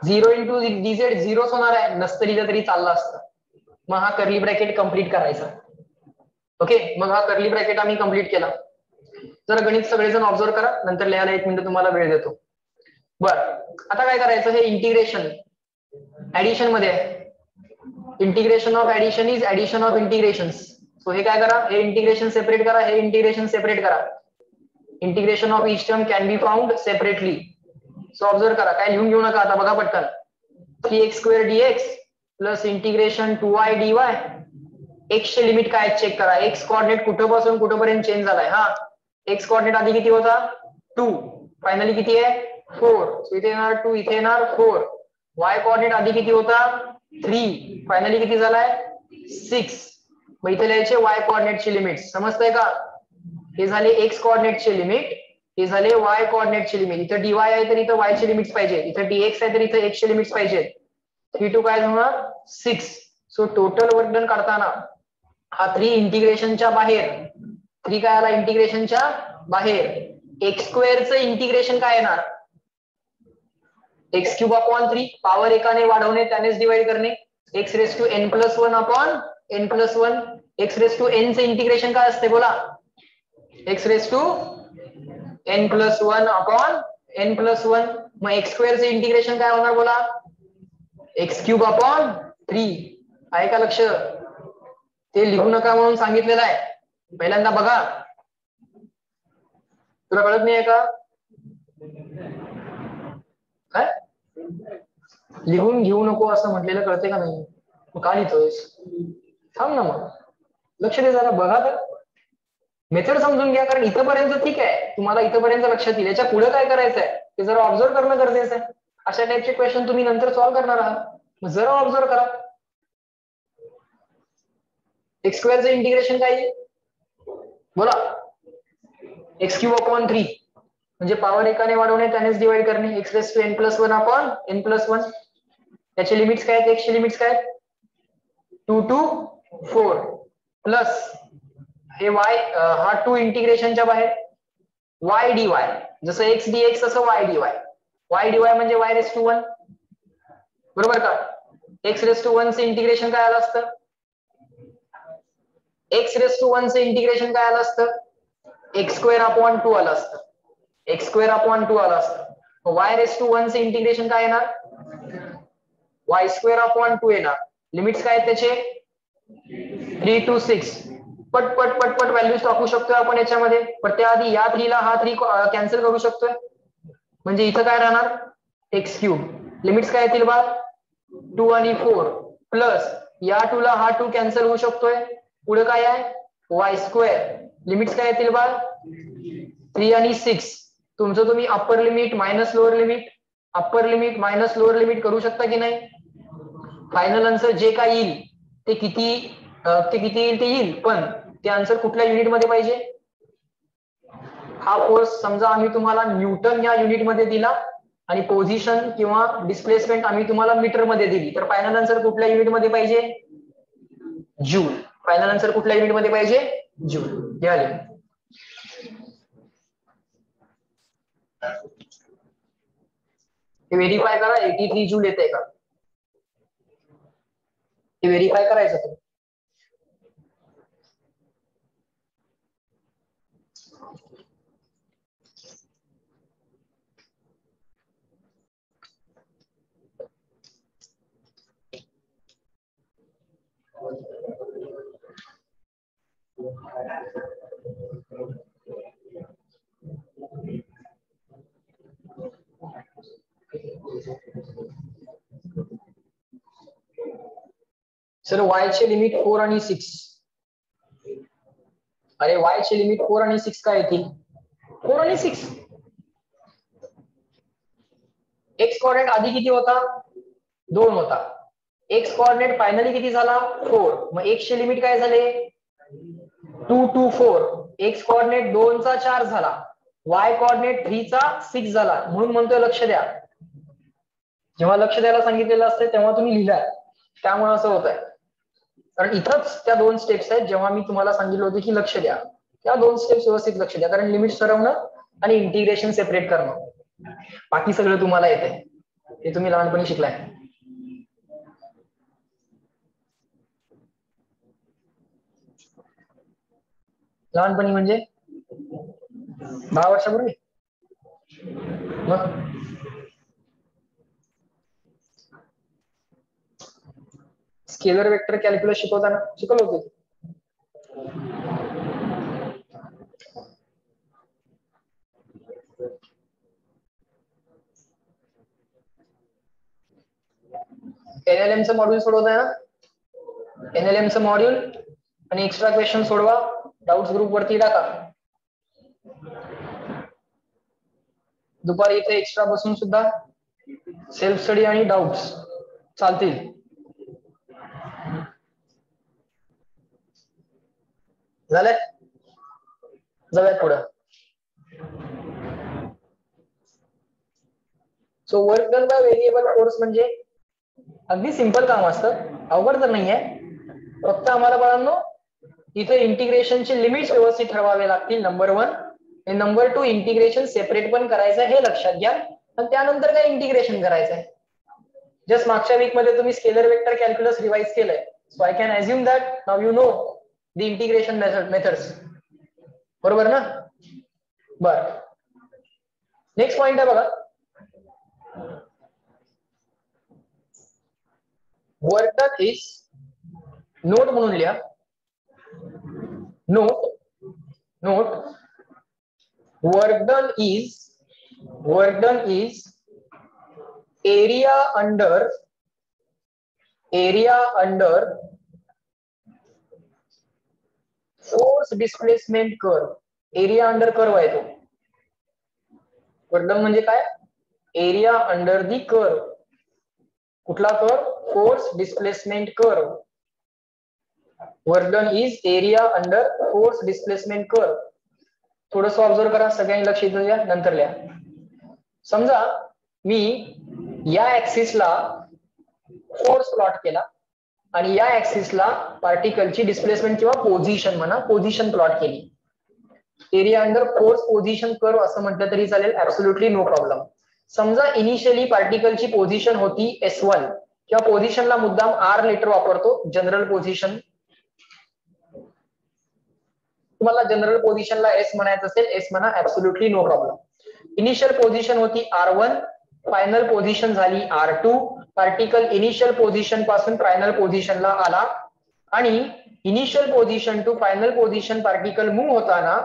0 इंटू dz 0 होणार आहे नसतं लिहिलं तरी चाललं असतं मग हा कर्ली ब्रॅकेट कंप्लीट करायचा ओके मग हा कर्ली ब्रॅकेट आम्ही कंप्लीट केला जरा गणित सगळेजण ऑब्झर्व करा नंतर लिहायला 1 मिनिट तुम्हाला वेळ देतो बर, आता काय करायचं, हे इंटिग्रेशन ऍडिशन मध्ये आहे. Integration of addition is addition of integrations. So हे काय करा, हे इंटिग्रेशन सेपरेट करा, हे इंटिग्रेशन सेपरेट करा. Integration of each term can be found separately. So observe करा, काय लिहून घेऊ नका आता, बघा पटकन. 3x² dx plus integration 2y dy. X चे लिमिट काय चेक करा. एक्स कॉर्डिनेट कुठपासून कुठपर्यंत चेंज झालाय. हा, एक्स कॉर्डिनेट आधी किती होता 2, फायनली किती आहे 4. इथे येणार 2, इथे येणार 4. वाय कॉर्डिनेट आधी किती होता 3, फायनली किती झालाय 6. मग इथे लिहायचे वाय कॉर्डिनेटची लिमिट. समजतंय का. हे झाले एक्स कॉर्डिनेटचे लिमिट, हे झाले वाय कॉर्डिनेटची लिमिट. इथं dy आहे तर इथं y ची लिमिट्स पाहिजे, इथं dx आहे तर इथं x ची लिमिट्स पाहिजे. 3 to काय होणार 6. सो टोटल वर्क डन काढताना हा 3 इंटिग्रेशनच्या बाहेर, 3 काय आला इंटिग्रेशनच्या बाहेर. x² चं इंटिग्रेशन काय येणार x³ पॉवर एकाने वाढवणे त्यानेच डिवाइड करणे. x⁻n+1 n+1. x⁻n चं इंटिग्रेशन काय असते बोला. x⁻n+1 n+1. मग x² चं इंटिग्रेशन काय होणार बोला x³ आहे का लक्ष. ते लिहू नका म्हणून सांगितलेलं आहे, पहिल्यांदा बघा. तुला कळत नाहीये का काय. लिहून घेऊ नको असं म्हटलेलं कळते का नाही. का लिहितोयस, थांब ना मग, लक्ष दे जरा, बघा तर मेथड समजून घ्या. कारण इथपर्यंत ठीक आहे, तुम्हाला इथपर्यंत लक्षात येईल. याच्या पुढे काय करायचंय ते जरा ऑब्झर्व करणं गरजेचं आहे. अशा टाईपचे क्वेश्चन तुम्ही नंतर सॉल्व्ह करणार आहात, जरा ऑब्झर्व करा. x² चं इंटिग्रेशन काय आहे बोला. x³ म्हणजे पॉवर एकाने वाढवणे त्यानेच डिवाइड करणे. x⁻n+1 n+1. त्याचे लिमिट्स काय आहेत, x चे लिमिट्स काय आहेत 2 to 4 प्लस हे y, हा 2 इंटिग्रेशनच्या बाहेर. y dy जसं x dx तसं y dy. y dy म्हणजे y⁻1 बरोबर का. x⁻1 चे इंटिग्रेशन काय आलं असतं, x⁻1 चे इंटिग्रेशन काय आलं असतं x²/2 आलं असतं. x²/2 आलं असतं. y⁻1 चे इंटिग्रेशन काय येणार y²/2 येणार. लिमिट्स काय आहेत त्याचे 3 to 6. पट व्हॅल्यूज टाकू शकतोय आपण याच्यामध्ये. पण त्याआधी या 3 ला हा 3 कॅन्सल करू शकतोय. म्हणजे इथं काय राहणार x³. लिमिट्स काय येतील बा 2 आणि 4 प्लस या 2 ला हा 2 कॅन्सल होऊ शकतोय. पुढे काय आहे y². लिमिट्स काय येतील बा 3 आणि 6. तुमचं तुम्ही upper limit minus lower limit, upper limit minus lower limit करू शकता की नाही. फायनल आन्सर जे काय येईल ते किती येईल ते येईल, पण ते आन्सर कुठल्या युनिट मध्ये पाहिजे. हा फोर्स समजा आम्ही तुम्हाला न्यूटन या युनिट मध्ये दिला आणि पोझिशन किंवा डिस्प्लेसमेंट आम्ही तुम्हाला मीटर मध्ये दिली, तर फायनल आन्सर कुठल्या युनिट मध्ये पाहिजे जूल. फायनल आन्सर कुठल्या युनिट मध्ये पाहिजे जूल. घ्या लिहून. व्हेरीफाय करा 83 जूल येते का ते व्हेरीफाय करायचं तुम्ही. सर y चे लिमिट 4 आणि 6. अरे y चे लिमिट 4 आणि 6 काय येतील 4 आणि 6. x कॉर्डिनेट आधी किती होता 2 होता. x कॉर्डिनेट फायनली किती झाला 4. मग x चे लिमिट काय झाले 2 to 4. x कॉर्डिनेट 2 चा 4 झाला, y कॉर्डिनेट 3 चा 6 झाला. म्हणून म्हणतोय लक्ष द्या. जेव्हा लक्ष द्यायला सांगितलेलं असतं तेव्हा तुम्ही लिहिलाय, त्यामुळे असं होत आहे. कारण इथंच त्या 2 स्टेप्स आहेत जेव्हा मी तुम्हाला सांगितलं होतं की लक्ष द्या. त्या 2 स्टेप्स व्यवस्थित लक्ष द्या. कारण लिमिट ठरवणं आणि इंटिग्रेशन सेपरेट करणं, बाकी सगळं तुम्हाला येते, हे तुम्ही लहानपणी शिकलाय. लहानपणी म्हणजे 10 वर्षापूर्वी. मग स्केलर वेक्टर कॅल्क्युलस शिकवताना शिकवलं होतं. NLM चं मॉड्यूल सोडवताय ना, NLM चं मॉड्यूल आणि एक्स्ट्रा क्वेश्चन सोडवा, डाउट्स ग्रुप वरती टाका. दुपारी इथे एक्स्ट्रा बसून सुद्धा सेल्फ स्टडी आणि डाउट्स चालतील. झालंय, जाऊयात पुढं. So work done by variable force म्हणजे अगदी सिंपल काम असतं, अवघड तर नाहीये. फक्त आम्हाला बाळांनो इथे इंटिग्रेशनचे लिमिट्स व्यवस्थित ठरवावे लागतील, नंबर 1. आणि नंबर 2, इंटिग्रेशन सेपरेट पण करायचं हे लक्षात घ्या. आणि त्यानंतर काय इंटिग्रेशन करायचंय. जस्ट मागच्या वीक मध्ये तुम्ही स्केलर वेक्टर कॅल्क्युलस रिवाइज केलंय. So I can assume that now you know the integration methods. बरोबर ना? बर, नेक्स्ट पॉइंट आहे बघा. वर्क डन इज, नोट म्हणून लिहा, note work done is area under force displacement curve. Area under curve आहे तो. वर्क डन म्हणजे काय? Area under the curve. कुठला curve? Force displacement curve. Work done is area under force displacement curve. थोडंसं observe करा, सगळ्यांनी लक्ष द्या, नंतर लिहा. समजा मी या ऍक्सिसला फोर्स प्लॉट केला आणि या ऍक्सिसला पार्टिकलची डिस्प्लेसमेंट किंवा पोझिशन म्हणा, पोझिशन प्लॉट केली. Area under force position curve असं म्हटलं तरी चालेल, ऍब्सोल्युटली नो प्रॉब्लेम. समजा इनिशियली पार्टिकलची पोझिशन होती S1 किंवा पोझिशनला मुद्दाम R लेटर वापरतो, जनरल पोझिशन. तुम्हाला जनरल पोझिशनला S म्हणायचं असेल, S म्हणा, absolutely no problem. Initial position होती R1, फायनल पोझिशन झाली R2. पार्टिकल इनिशियल पोझिशन पासून फायनल पोझिशनला आला आणि initial position to final position particle move होताना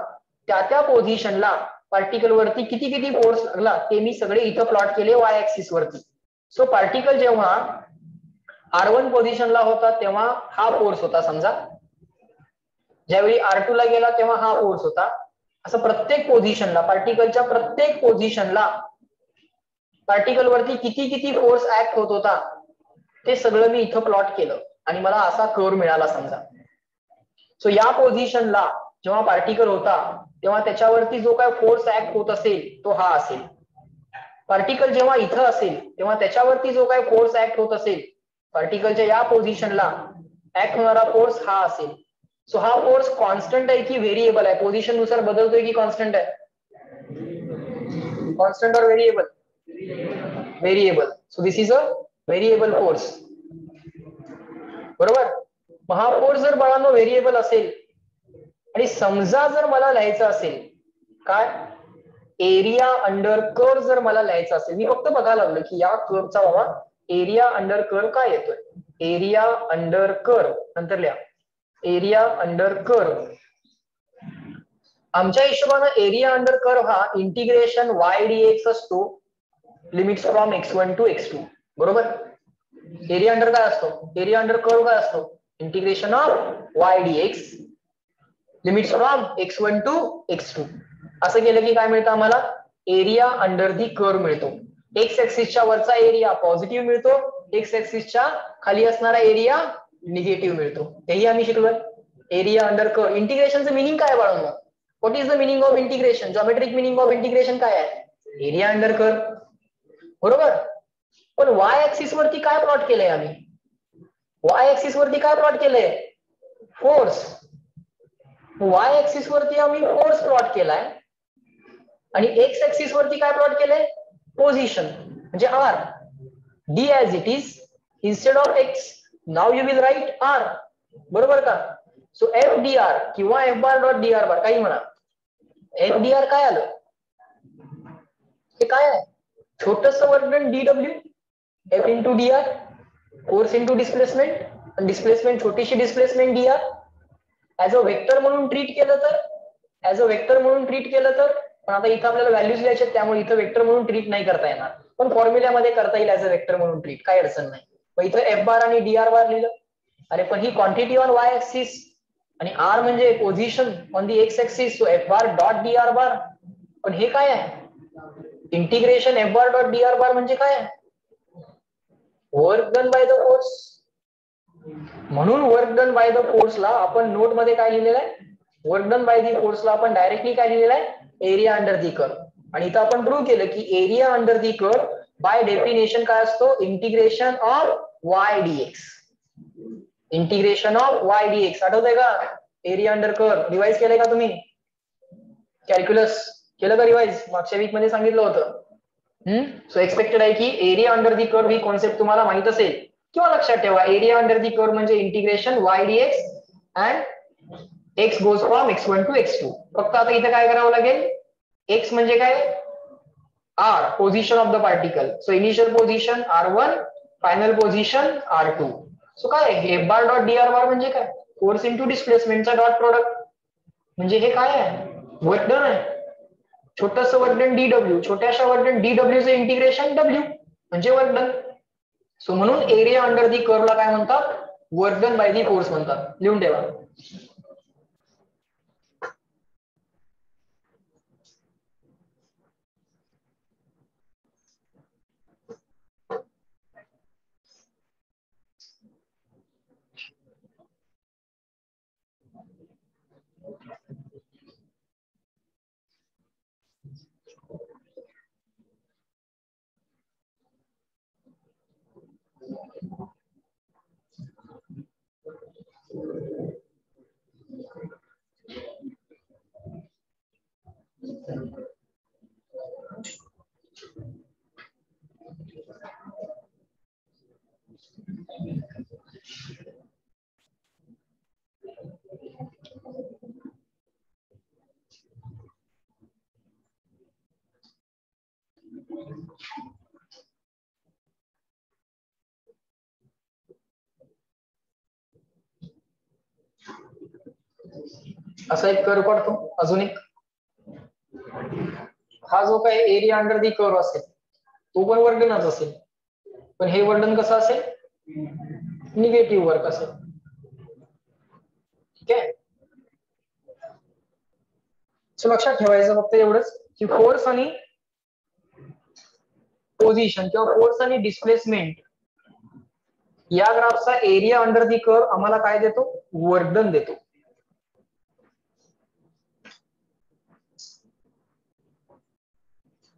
त्या पोझिशनला पार्टिकल वरती किती फोर्स लागला ते मी सगळे इथं प्लॉट केले वाय ऍक्सिस वरती. सो पार्टिकल जेव्हा R1 पोझिशनला होता तेव्हा हा फोर्स होता समजा, ज्यावेळी R2 ला गेला तेव्हा हा फोर्स होता. असं प्रत्येक पोझिशनला, पार्टिकलच्या प्रत्येक पोझिशनला पार्टिकल वरती किती फोर्स ऍक्ट होत होता ते सगळं मी इथं प्लॉट केलं आणि मला असा कर्व मिळाला समजा. सो या पोझिशनला जेव्हा पार्टिकल होता तेव्हा त्याच्यावरती जो काय फोर्स ऍक्ट होत असेल तो हा असेल. पार्टिकल जेव्हा इथं असेल तेव्हा त्याच्यावरती जो काय फोर्स ऍक्ट होत असेल, पार्टिकलच्या या पोझिशनला ऍक्ट होणारा फोर्स हा असेल. सो हा फोर्स कॉन्स्टंट आहे की व्हेरिएबल आहे? पोझिशन नुसार बदलतोय की कॉन्स्टंट आहे? कॉन्स्टंट और variable? Variable. So this is a variable force. बरोबर. मग हा फोर्स जर बाळांनो व्हेरिएबल असेल आणि समजा जर मला लिहायचं असेल काय, एरिया अंडर कर्व जर मला लिहायचं असेल, मी फक्त बघायला लागलो की या कर्वचा बाबा एरिया अंडर कर्व काय येतोय. एरिया अंडर कर्व, नंतर लिहा एरिया अंडर कर्व. आमच्या हिशोबानं एरिया अंडर कर्व हा इंटिग्रेशन वाय dx असतो, limits from x1 to x2. बरोबर. एरिया अंडर काय असतो? एरिया अंडर कर्व काय असतो? Integration of Y dx limits from x1 to x2. असं केलं की काय मिळतं आम्हाला? एरिया अंडर दी कर्व मिळतो. एक्स ऍक्सिसच्या वरचा एरिया पॉझिटिव्ह मिळतो, एक्स ऍक्सिसच्या खाली असणारा एरिया निगेटिव्ह मिळतो. तेही आम्ही शिकलोय. एरिया अंडर कर्व. इंटिग्रेशनचं मिनिंग काय बाळांनो? What is the meaning of integration? Geometric meaning of integration काय आहे? Area under curve. बरोबर. पण वाय ऍक्सिस वरती काय प्लॉट केलंय आम्ही? वाय ऍक्सिस वरती काय प्लॉट केलंय? फोर्स. वाय ऍक्सिस वरती आम्ही फोर्स प्लॉट केलाय आणि एक्स ऍक्सिस वरती काय प्लॉट केलंय? पोझिशन म्हणजे R. D as it is instead of X. Now you will write R. बरोबर का? सो एफ डी आर किंवा F bar dot D R bar काही म्हणा. एफ डी आर काय आलं? हे काय आहे? छोटस work done DW. F into D R, force into displacement. Displacement छोटीशी displacement dr as a vector म्हणून ट्रीट केलं तर पण आता इथं आपल्याला व्हॅल्यूज लिहायचे त्यामुळे इथं वेक्टर म्हणून ट्रीट नाही करता येणार, पण फॉर्म्युल्यामध्ये करता येईल ऍज अ वेक्टर म्हणून ट्रीट, काही अडचण नाही. मग इथं एफ बार आणि डी आर बार लिहिलं. अरे पण ही क्वांटिटी ऑन वाय ऍक्सिस आणि आर म्हणजे position on the X axis, so F bar dot D R bar. पण हे काय आहे? Integration F bar dot D R bar म्हणजे काय आहे? Work done by the force. म्हणून वर्क डन बाय द फोर्सला आपण नोट मध्ये काय लिहिलेलं आहे? वर्क डन बाय दी फोर्सला आपण डायरेक्टली काय लिहिलेलं आहे? Area under the curve. आणि इथं आपण प्रूव्ह केलं की area under the curve by definition काय असतो? Integration of Y dx. Integration of Y dx आठवतंय का? एरिया अंडर कर्व रिवाइज केलंय का तुम्ही? कॅल्क्युलस केलं का रिवाइज? मागच्या वीक मध्ये सांगितलं होतं. सो एक्सपेक्टेड आहे की एरिया अंडर दी कर्व ही कॉन्सेप्ट तुम्हाला माहित असेल किंवा लक्षात ठेवा. एरिया अंडर दी कर्व म्हणजे integration Y dx and X goes from x1 to x2. फक्त आता इथं काय करावं लागेल? एक्स म्हणजे काय? R, position of the particle. So initial position r1, final position r2. So काय F bar dot D R bar म्हणजे काय? फोर्स इंटू डिस्प्लेसमेंटचा डॉट प्रोडक्ट. म्हणजे हे काय आहे? वर्क डन आहे. छोटस वर्क डन डीडब्ल्यू, छोट्याशा वर्क डन डीडब्ल्यू चे इंटिग्रेशन डब्ल्यू म्हणजे वर्क डन. सो म्हणून एरिया अंडर दी कर्वला काय म्हणतात? Work done by the force म्हणतात. लिहून ठेवा. असा एक कर्व काढतो. अजून एक, हा जो काय एरिया अंडर दी कर्व असेल तो पण वर्कडनच असेल, पण हे वर्डन कसं असेल? निगेटिव्ह वर्क असेल. ठीक आहे. सो लक्षात ठेवायचं फक्त एवढंच की फोर्स आणि पोझिशन किंवा फोर्स आणि डिस्प्लेसमेंट या ग्राफचा एरिया अंडर दी कर्व आम्हाला काय देतो? वर्क डन देतो.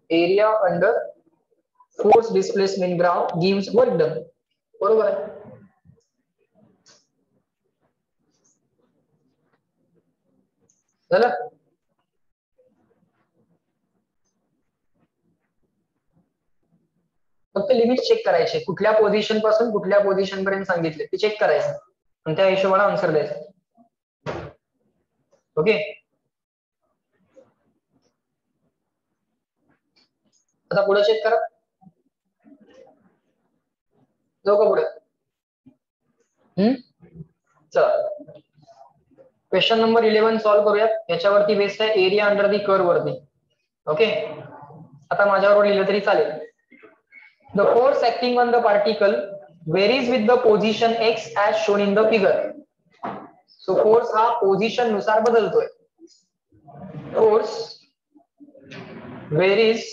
Area under force displacement graph gives work done. बरोबर आहे. झालं? फक्त लिमिट चेक करायचे, कुठल्या पोझिशन पासून कुठल्या पोझिशन पर्यंत सांगितले ते चेक करायचं आणि त्या हिशोबाने आन्सर द्यायचं. ओके. आता पुढे चेक करा. जाऊ का पुढे? चला क्वेश्चन नंबर 11 सॉल्व्ह करूयात. याच्यावरती बेस्ड आहे एरिया अंडर दी कर्व वरती. ओके. आता माझ्यावर लिहिलं तरी चालेल. The force acting on the particle varies with the position x as shown in the figure. So force हा पोझिशन नुसार बदलतोय. Force varies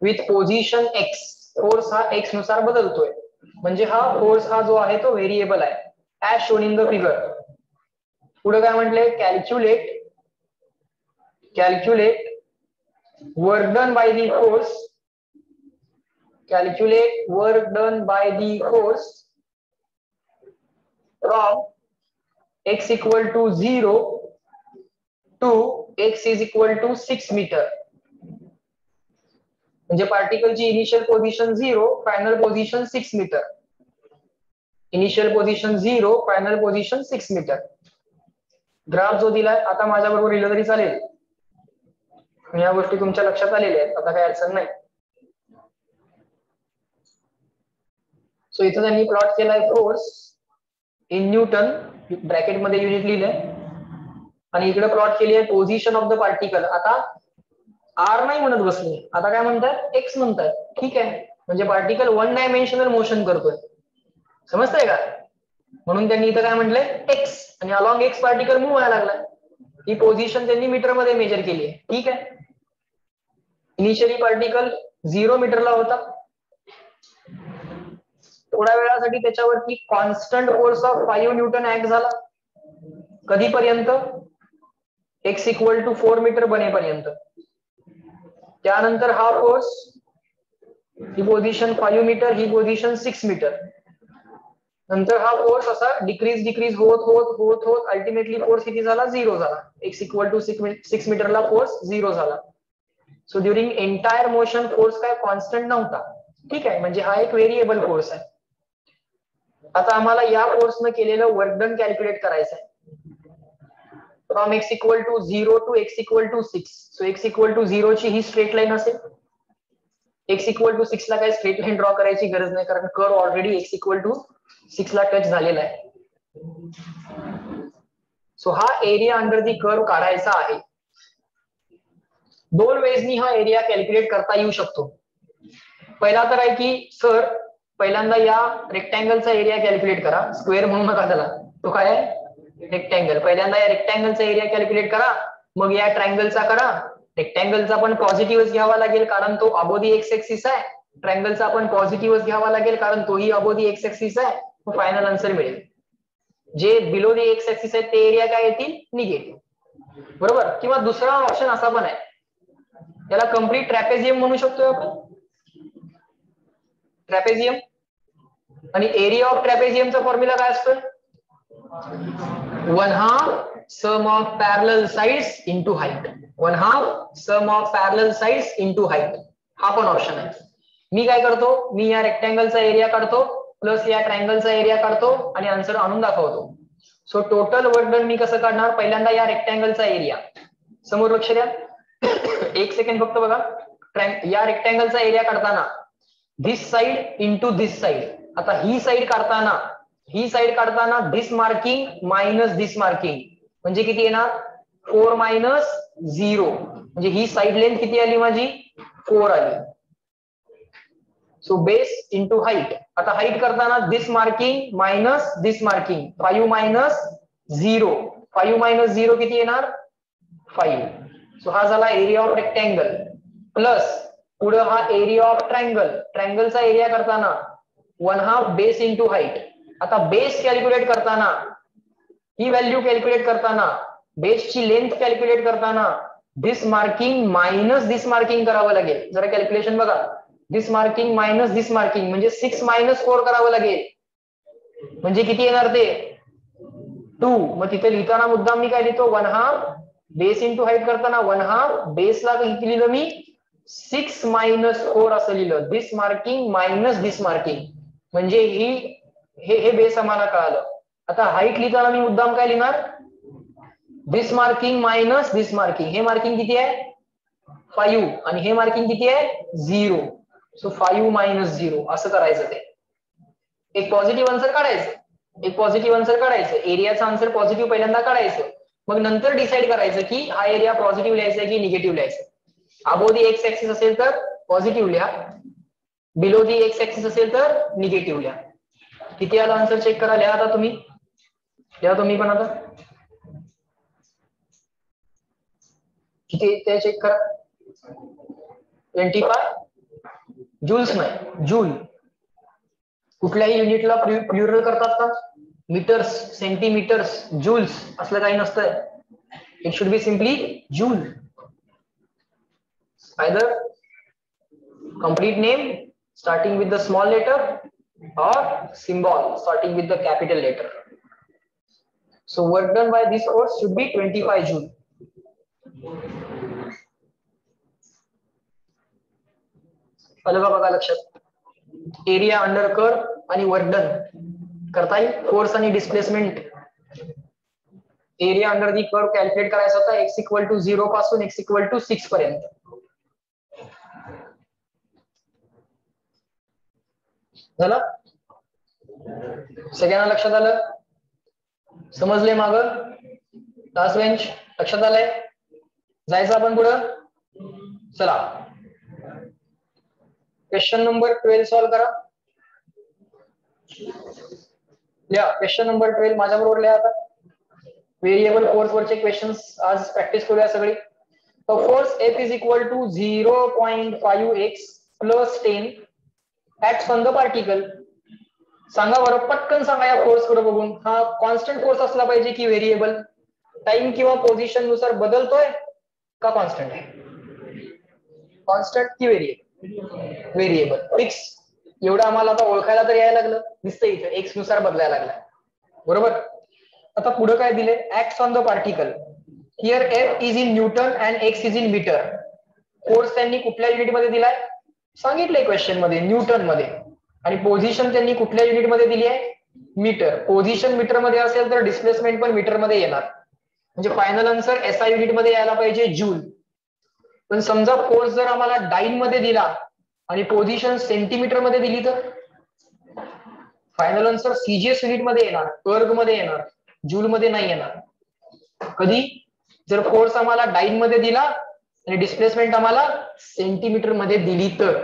with position x. Force हा x नुसार बदलतोय. म्हणजे हा फोर्स हा जो आहे तो व्हेरिएबल आहे. as shown in the figure. पुढे काय म्हटलंय? Calculate work done by the force. Calculate work done by the force from x equal to 0 to x is equal to 6 meter. म्हणजे पार्टिकलची initial position 0, final position 6 metre. Initial position 0, final position 6 metre. Graph जो दिलाय आता माझ्याबरोबर लिहिलं तरी चालेल. या गोष्टी तुमच्या लक्षात आलेल्या आहेत, आता काही अडचण नाही. सो इथं त्यांनी प्लॉट केलाय फोर्स इन न्यूटन, ब्रॅकेट मध्ये युनिट लिहिलंय, आणि इकडे प्लॉट केली आहे पोझिशन ऑफ द पार्टिकल. आता आर नाही म्हणत बसले, आता काय म्हणतात, एक्स म्हणतात. ठीक आहे, म्हणजे पार्टिकल वन डायमेन्शनल मोशन करतोय, समजतंय का? म्हणून त्यांनी इथं काय म्हटलंय, एक्स, आणि अलॉंग एक्स पार्टिकल मूव्ह व्हायला लागलाय. ही पोझिशन त्यांनी मीटर मध्ये मेजर केली आहे. ठीक आहे, इनिशियली पार्टिकल 0 मीटरला होता, थोड्या वेळासाठी त्याच्यावरती constant force of 5 newton act झाला. कधीपर्यंत? एक्स इक्वल टू 4 मीटर बनेपर्यंत. त्यानंतर हा फोर्स, ही पोझिशन 5 मीटर, ही पोझिशन 6 मीटर, नंतर हा फोर्स असा डिक्रीज होत होत होत होत अल्टिमेटली फोर्स किती झाला, 0 झाला. एक्स इक्वल टू 6 मीटरला फोर्स 0 झाला. So during entire motion force काय कॉन्स्टंट नव्हता. ठीक आहे, म्हणजे हा एक व्हेरिएबल फोर्स आहे. आता आम्हाला या फोर्सनं केलेलं वर्क डन कॅल्क्युलेट करायचं आहे. From X equal to 0 to X equal to 6. So X equal to 0 ची ही स्ट्रेट लाईन असेल. एक्स इक्वल टू 6 ला काही स्ट्रेट लाईन ड्रॉ करायची गरज नाही, कारण curve already X equal to 6 ला टच झालेला आहे. सो हा एरिया अंडर दी कर्व काढायचा आहे. दोन वेजनी हा एरिया कॅल्क्युलेट करता येऊ शकतो. पहिला तर आहे की सर पहिल्यांदा या रेक्टँगलचा एरिया कॅल्क्युलेट करा, स्क्वेअर म्हणू नका त्याला, तो काय आहे, रेक्टँगल. पहिल्यांदा या रेक्टँगलचा एरिया कॅल्क्युलेट करा, मग या ट्रायंगलचा करा. रेक्टँगलचा पण पॉझिटिव्हच घ्यावा लागेल कारण तो अबोव दी एक्स एक्सिस आहे. ट्रायंगलचा पण पॉझिटिव्हच घ्यावा लागेल कारण तोही अबोव दी एक्स एक्सिस आहे. फायनल आन्सर मिळेल. जे बिलो दी एक्स एक्सिस आहे ते एरिया काय येतील, निगेटिव्ह, बरोबर. किंवा दुसरा ऑप्शन असा पण आहे, त्याला कम्प्लीट ट्रॅपेझियम म्हणू शकतो आपण, ट्रॅपेझियम. आणि एरिया ऑफ ट्रॅपेझियमचा फॉर्म्युला काय असतो, 1/2 sum of parallel sides into height. 1/2 sum of parallel sides into height, हा पण ऑप्शन आहे. मी काय करतो, मी या रेक्टँगलचा एरिया काढतो प्लस या ट्रायंगलचा एरिया काढतो आणि आन्सर आणून दाखवतो. सो टोटल वर्क डन मी कसं काढणार, पहिल्यांदा या रेक्टँगलचा एरिया, समोर लक्ष द्या, एक सेकंड फक्त बघा. या रेक्टँगलचा एरिया काढताना दिस साइड इंटू दिस साइड. आता ही साइड काढताना दिस मार्किंग मायनस दिस मार्किंग, म्हणजे किती येणार, 4 मायनस 0, म्हणजे ही साइड लेंथ किती आली माझी, 4 आली. So base into height. आता हाईट करताना दिस मार्किंग मायनस दिस मार्किंग, 5 मायनस 0, 5 मायनस 0 किती येणार, 5. सो हा झाला एरिया ऑफ रेक्टँगल. प्लस पुढे हा एरिया ऑफ ट्रायंगल. ट्रायंगलचा एरिया करताना 1/2 बेस इंटू हाईट. आता बेस कॅल्क्युलेट करताना, ही व्हॅल्यू कॅल्क्युलेट करताना, बेसची लेंथ कॅल्क्युलेट करताना दिस मार्किंग मायनस दिस मार्किंग करावं लागेल. जरा कॅल्क्युलेशन बघा, दिस मार्किंग मायनस दिस मार्किंग म्हणजे 6 मायनस 4 करावं लागेल, म्हणजे किती येणार ते 2. मग तिथे लिहिताना मुद्दाम मी काय लिहितो, 1/2 बेस इंटू हाईट करताना 1/2 बेसला किती लिहिलं मी, 6 मायनस 4 असं लिहिलं. दिस मार्किंग मायनस दिस मार्किंग म्हणजे हे बेस आम्हाला कळालं. आता हाईट लिहिताना मी मुद्दाम काय लिहिणार, दिस मार्किंग मायनस दिस मार्किंग. हे मार्किंग किती आहे 5 आणि हे मार्किंग किती आहे 0. सो 5 मायनस 0 असं करायचं. ते एक पॉझिटिव्ह आन्सर काढायचं, एरियाचा आन्सर पॉझिटिव्ह पहिल्यांदा काढायचं, मग नंतर डिसाईड करायचं की हा एरिया पॉझिटिव्ह लिहायचा की निगेटिव्ह लिहायचं. अबोव दी एक्स ऍक्सिस असेल तर पॉझिटिव्ह लिहा, बिलो दी एक्स ऍक्सिस असेल तर निगेटिव्ह लिहा. किती आला आन्सर चेक करा, लिहा आता तुम्ही, लिहा तुम्ही पण आता किती ते चेक करा. 25 जूल्स नाही, जूल. कुठल्याही युनिटला प्लुरल करतात का, मीटर्स, सेंटीमीटर्स, जूल्स असलं काही नसतंय. It should be simply joule. Either complete name starting with the small letter or symbol starting with the capital letter. So work done by this force should be 25 joule. अलग बघा लक्षात, area under curve आणि work done करता येईल. Force आणि displacement, area under the curve calculate करायचा होता x equal to 0 पासून x इक्वल टू 6 पर्यंत. झालं. सगळ्यांना लक्षात आलं? समजले? माग लास्ट बेंच लक्षात आलंय? जायचं आपण पुढं. चला क्वेश्चन नंबर 12 सॉल्व करा. लिहा क्वेश्चन नंबर 12 माझ्या बरोबर लिहा. आता व्हेरिएबल फोर्स वरचे क्वेश्चन्स आज प्रॅक्टिस करूया सगळी. Force F is equal to 0.5x plus 10 acts on the particle. सांगा बरं, पटकन सांगा या फोर्स कडे बघून. हा कॉन्स्टंट फोर्स असला पाहिजे की व्हेरिएबल? टाइम किंवा पोझिशन नुसार बदलतोय का कॉन्स्टंट आहे? कॉन्स्टंट की व्हेरिएबल? Variable fix. एवढं आम्हाला आता ओळखायला तर यायला लागलं. दिसतंय इथे एक्स नुसार बदलायला लागला. बरोबर. आता पुढे काय दिले? Acts on the particle. Here F is in newton and X is in metre. Force त्यांनी कुठल्या युनिट मध्ये दिलाय सांगितलंय क्वेश्चन मध्ये? न्यूटन मध्ये. आणि पोझिशन त्यांनी कुठल्या युनिट मध्ये दिली आहे? मीटर. पोझिशन मीटर मध्ये असेल तर डिस्प्लेसमेंट पण मीटर मध्ये येणार. म्हणजे फायनल आन्सर SI युनिट मध्ये यायला पाहिजे जूल. पण समजा फोर्स जर आम्हाला डाईन मध्ये दिला आणि पोझिशन सेंटीमीटर मध्ये दिली तर फायनल आन्सर CGS युनिट मध्ये येणार, कर्ग मध्ये येणार, जूल मध्ये नाही येणार. कधी? जर फोर्स आम्हाला डाईन मध्ये दिला आणि डिस्प्लेसमेंट आम्हाला सेंटीमीटर मध्ये दिली तर.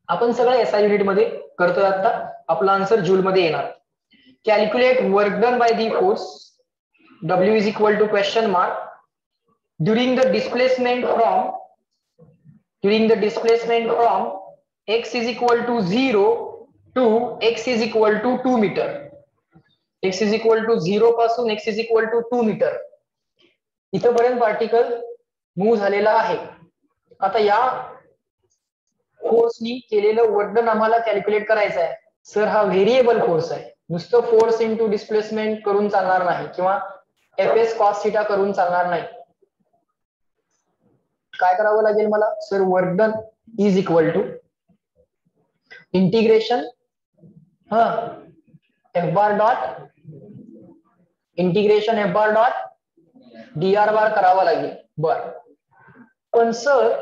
आपण सगळं SI युनिट मध्ये करतोय आता. आपला आन्सर जूल मध्ये येणार. Calculate work done by the force W is equal to question mark during the displacement from x is equal to 0 to x is equal to 2 meter. x is equal to 0 पासून x is equal to 2 metre इथपर्यंत particle move झालेला आहे. आता या फोर्सनी केलेलं work done आम्हाला calculate करायचं आहे. सर हा व्हेरिएबल फोर्स आहे, नुसतं फोर्स इंटू डिस्प्लेसमेंट करून चालणार नाही किंवा Fs cos θ करून चालणार नाही. काय करावं लागेल मला? Sir work done is equal to integration F bar dot dr bar करावा लागेल. बर, पण सर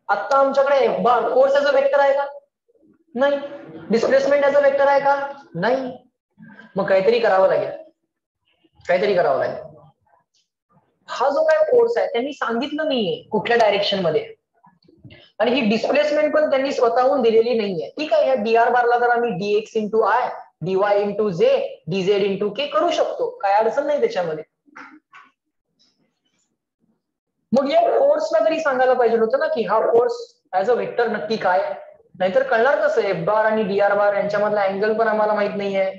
आता आमच्याकडे F बार फोर्स याचा वेक्टर आहे का? नाही. डिस्प्लेसमेंट याचा वेक्टर आहे का? नाही. मग काहीतरी करावं लागेल. हा जो काय फोर्स आहे त्यांनी सांगितलं नाहीये कुठल्या डायरेक्शन मध्ये, आणि ही डिस्प्लेसमेंट पण त्यांनी स्वतःहून दिलेली नाहीये. ठीक आहे, या dr बारला तर आम्ही dx into I, dy into जे, dz इंटू के करू शकतो, काय अडचण नाही त्याच्यामध्ये. मग या फोर्सला तरी सांगायला पाहिजे होतं ना की हा फोर्स ऍज अ वेक्टर नक्की काय, नाहीतर कळणार कसं? F बार आणि dr बार यांच्यामधला अँगल पण आम्हाला माहित नाहीये.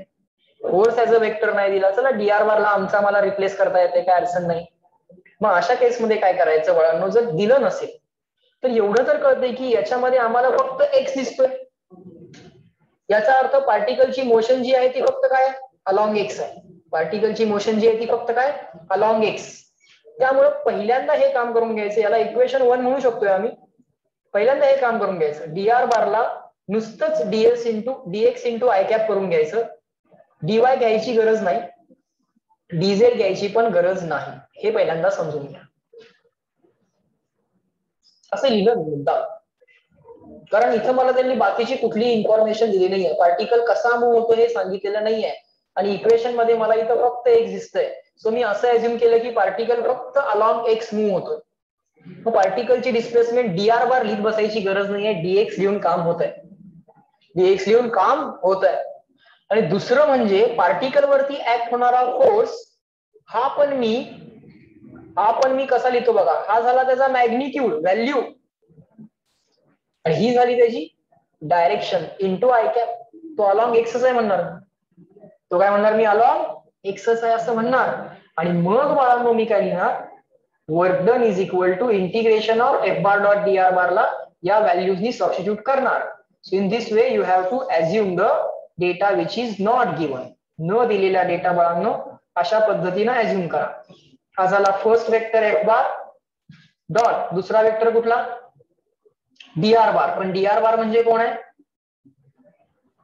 फोर्स ऍज अ वेक्टर नाही दिला, चला dr बारला आम्हाला रिप्लेस करता येते, काय अडचण नाही. मग अशा केसमध्ये काय करायचं बाळांनो? जर दिलं नसेल तर एवढं तर कळतंय की याच्यामध्ये आम्हाला फक्त एक्स दिसतोय. याचा अर्थ पार्टिकलची मोशन जी आहे ती फक्त काय? अलॉंग एक्स आहे. पार्टिकलची मोशन जी आहे ती फक्त काय? Along x. त्यामुळे पहिल्यांदा हे काम करून घ्यायचं, याला इक्वेशन 1 म्हणू शकतोय आम्ही. पहिल्यांदा हे काम करून घ्यायचं, dr बारला नुसतंच dx इंटू आय कॅप करून घ्यायचं. dy घ्यायची गरज नाही, dz घ्यायची पण गरज नाही. हे पहिल्यांदा समजून घ्या. असं लिहिलं मुद्दा, कारण इथं मला त्यांनी बाकीची कुठली इन्फॉर्मेशन दिली नाहीये. पार्टिकल कसा मूव्ह होतो हे सांगितलेलं नाहीये आणि इक्वेशन मध्ये मला इथं फक्त एक्स दिसतंय. सो मी असं अज्युम केलं की पार्टिकल फक्त अलॉंग एक्स मूव्ह होतोय. मग पार्टिकलची डिस्प्लेसमेंट dr बार लिहित बसायची गरज नाहीये, dx लिहून काम होत आहे. आणि दुसरं म्हणजे पार्टिकल वरती ऍक्ट होणारा फोर्स हा पण मी कसा लिहितो बघा. हा झाला त्याचा मॅग्निट्यूड व्हॅल्यू आणि ही झाली त्याची डायरेक्शन इंटू आय कॅप. तो अलॉंग एक्सच आहे म्हणणार. तो काय म्हणणार? मी अलॉंग एक्सच आहे असं म्हणणार. आणि मग बाळांनो मी काय लिहिणार? Work done is equal to integration of F bar dot dr बारला या व्हॅल्यूजनी सबस्टिट्यूट करणार. So in this way you have to assume the data which is not given. न दिलेला डेटा बाळांनो अशा पद्धतीने अज्युम करा. हा झाला first vector F bar dot, दुसरा वेक्टर कुठला? dr बार. पण dr बार म्हणजे कोण आहे?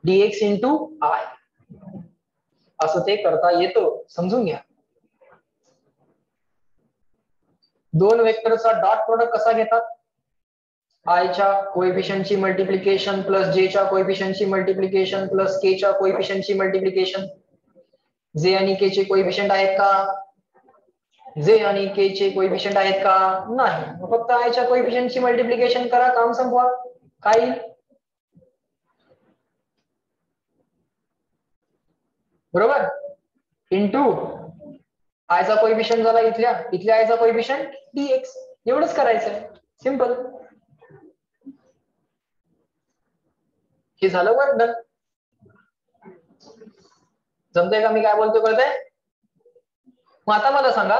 dx into I. असं ते करता येतं, समजून घ्या. दोन वेक्टरचा डॉट प्रोडक्ट कसा घेतात? आय च्या कोएफिशियंटची मल्टिप्लिकेशन प्लस जे च्या कोएफिशियंटची मल्टिप्लिकेशन प्लस के च्या कोएफिशियंटची मल्टिप्लिकेशन. जे आणि के चे कोएफिशियंट आहेत का? जे आणि के चे कोएफिशियंट आहेत का? नाही. फक्त आय च्या कोएफिशियंटची मल्टिप्लिकेशन करा, काम संपवा. काय बरोबर? इंटू आयचा कोएफिशियंट झाला इथल्या आयचा कोएफिशियंट dx. एवढंच करायचंय, सिंपल. हे झालं वर्क डन. जमतंय का मी काय बोलतो कळतंय? मग आता मला सांगा,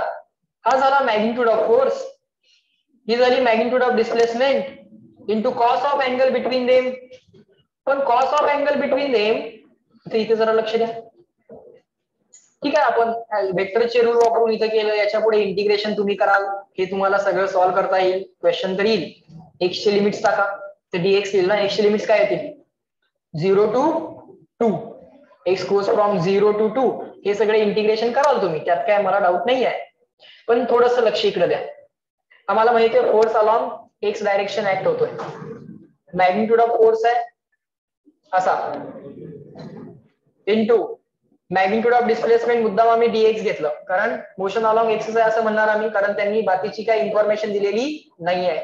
हा झाला मॅग्निट्यूड ऑफ फोर्स, ही झाली magnitude of displacement into cos of angle between them. पण cos of angle between them इथे जरा लक्ष द्या. ठीक आहे, आपण वेक्टरचे रूल वापरून इथं केलं, याच्या पुढे इंटिग्रेशन तुम्ही कराल, हे तुम्हाला सगळं सॉल्व्ह करता येईल. क्वेश्चन तर येईल. एक्स चे लिमिट्स टाका, तर dx येईल ना. एक्स चे लिमिट्स काय येतील? 0 to 2. X goes from 0 to 2. हे सगळे इंटिग्रेशन कराल तुम्ही, त्यात काय मला डाऊट नाही आहे. पण थोडंसं लक्ष इकडे द्या. आम्हाला माहिती आहे force along x direction act होतोय. मॅग्निट्यूड ऑफ फोर्स आहे असा इंटू मॅग्निट्यूड ऑफ डिस्प्लेसमेंट. मुद्दाम आम्ही dx घेतलं, कारण मोशन अलॉंग एक्सिस आहे असं म्हणणार आम्ही, कारण त्यांनी बाकीची काही इन्फॉर्मेशन दिलेली नाही आहे.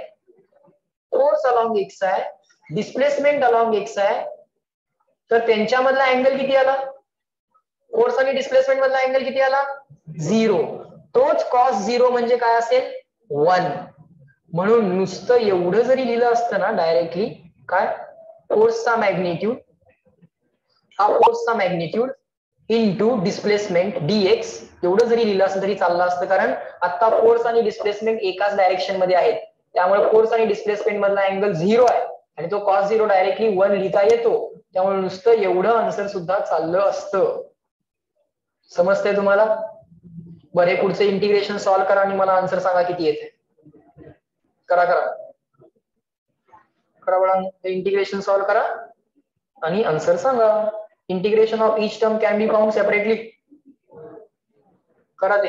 फोर्स अलॉंग एक्स आहे, डिस्प्लेसमेंट अलॉंग एक्स आहे, तर त्यांच्यामधला अँगल किती आला? फोर्स आणि डिस्प्लेसमेंट मधला अँगल किती आला? 0. तोच कॉस 0 म्हणजे काय असेल? 1. म्हणून नुसतं एवढं जरी लिहिलं असतं ना डायरेक्टली, काय फोर्सचा मॅग्निट्यूड, हा फोर्सचा मॅग्निट्यूड इंटू डिस्प्लेसमेंट dx, एवढं जरी लिहिलं असतं तरी चाललं असतं, कारण आता फोर्स आणि डिस्प्लेसमेंट एकाच डायरेक्शन मध्ये आहेत. त्यामुळे फोर्स आणि डिस्प्लेसमेंट मधला अँगल 0 आहे आणि तो कॉस 0 डायरेक्टली 1 लिहिता येतो. त्यामुळे नुसतं एवढं आन्सर सुद्धा चाललं असतं. समजतंय तुम्हाला? बरे, पुढचं इंटिग्रेशन सॉल्व्ह करा आणि मला आन्सर सांगा किती येते. करा बळा, इंटिग्रेशन सॉल्व्ह करा आणि आन्सर सांगा. Integration of each term can be found separately. करा ते.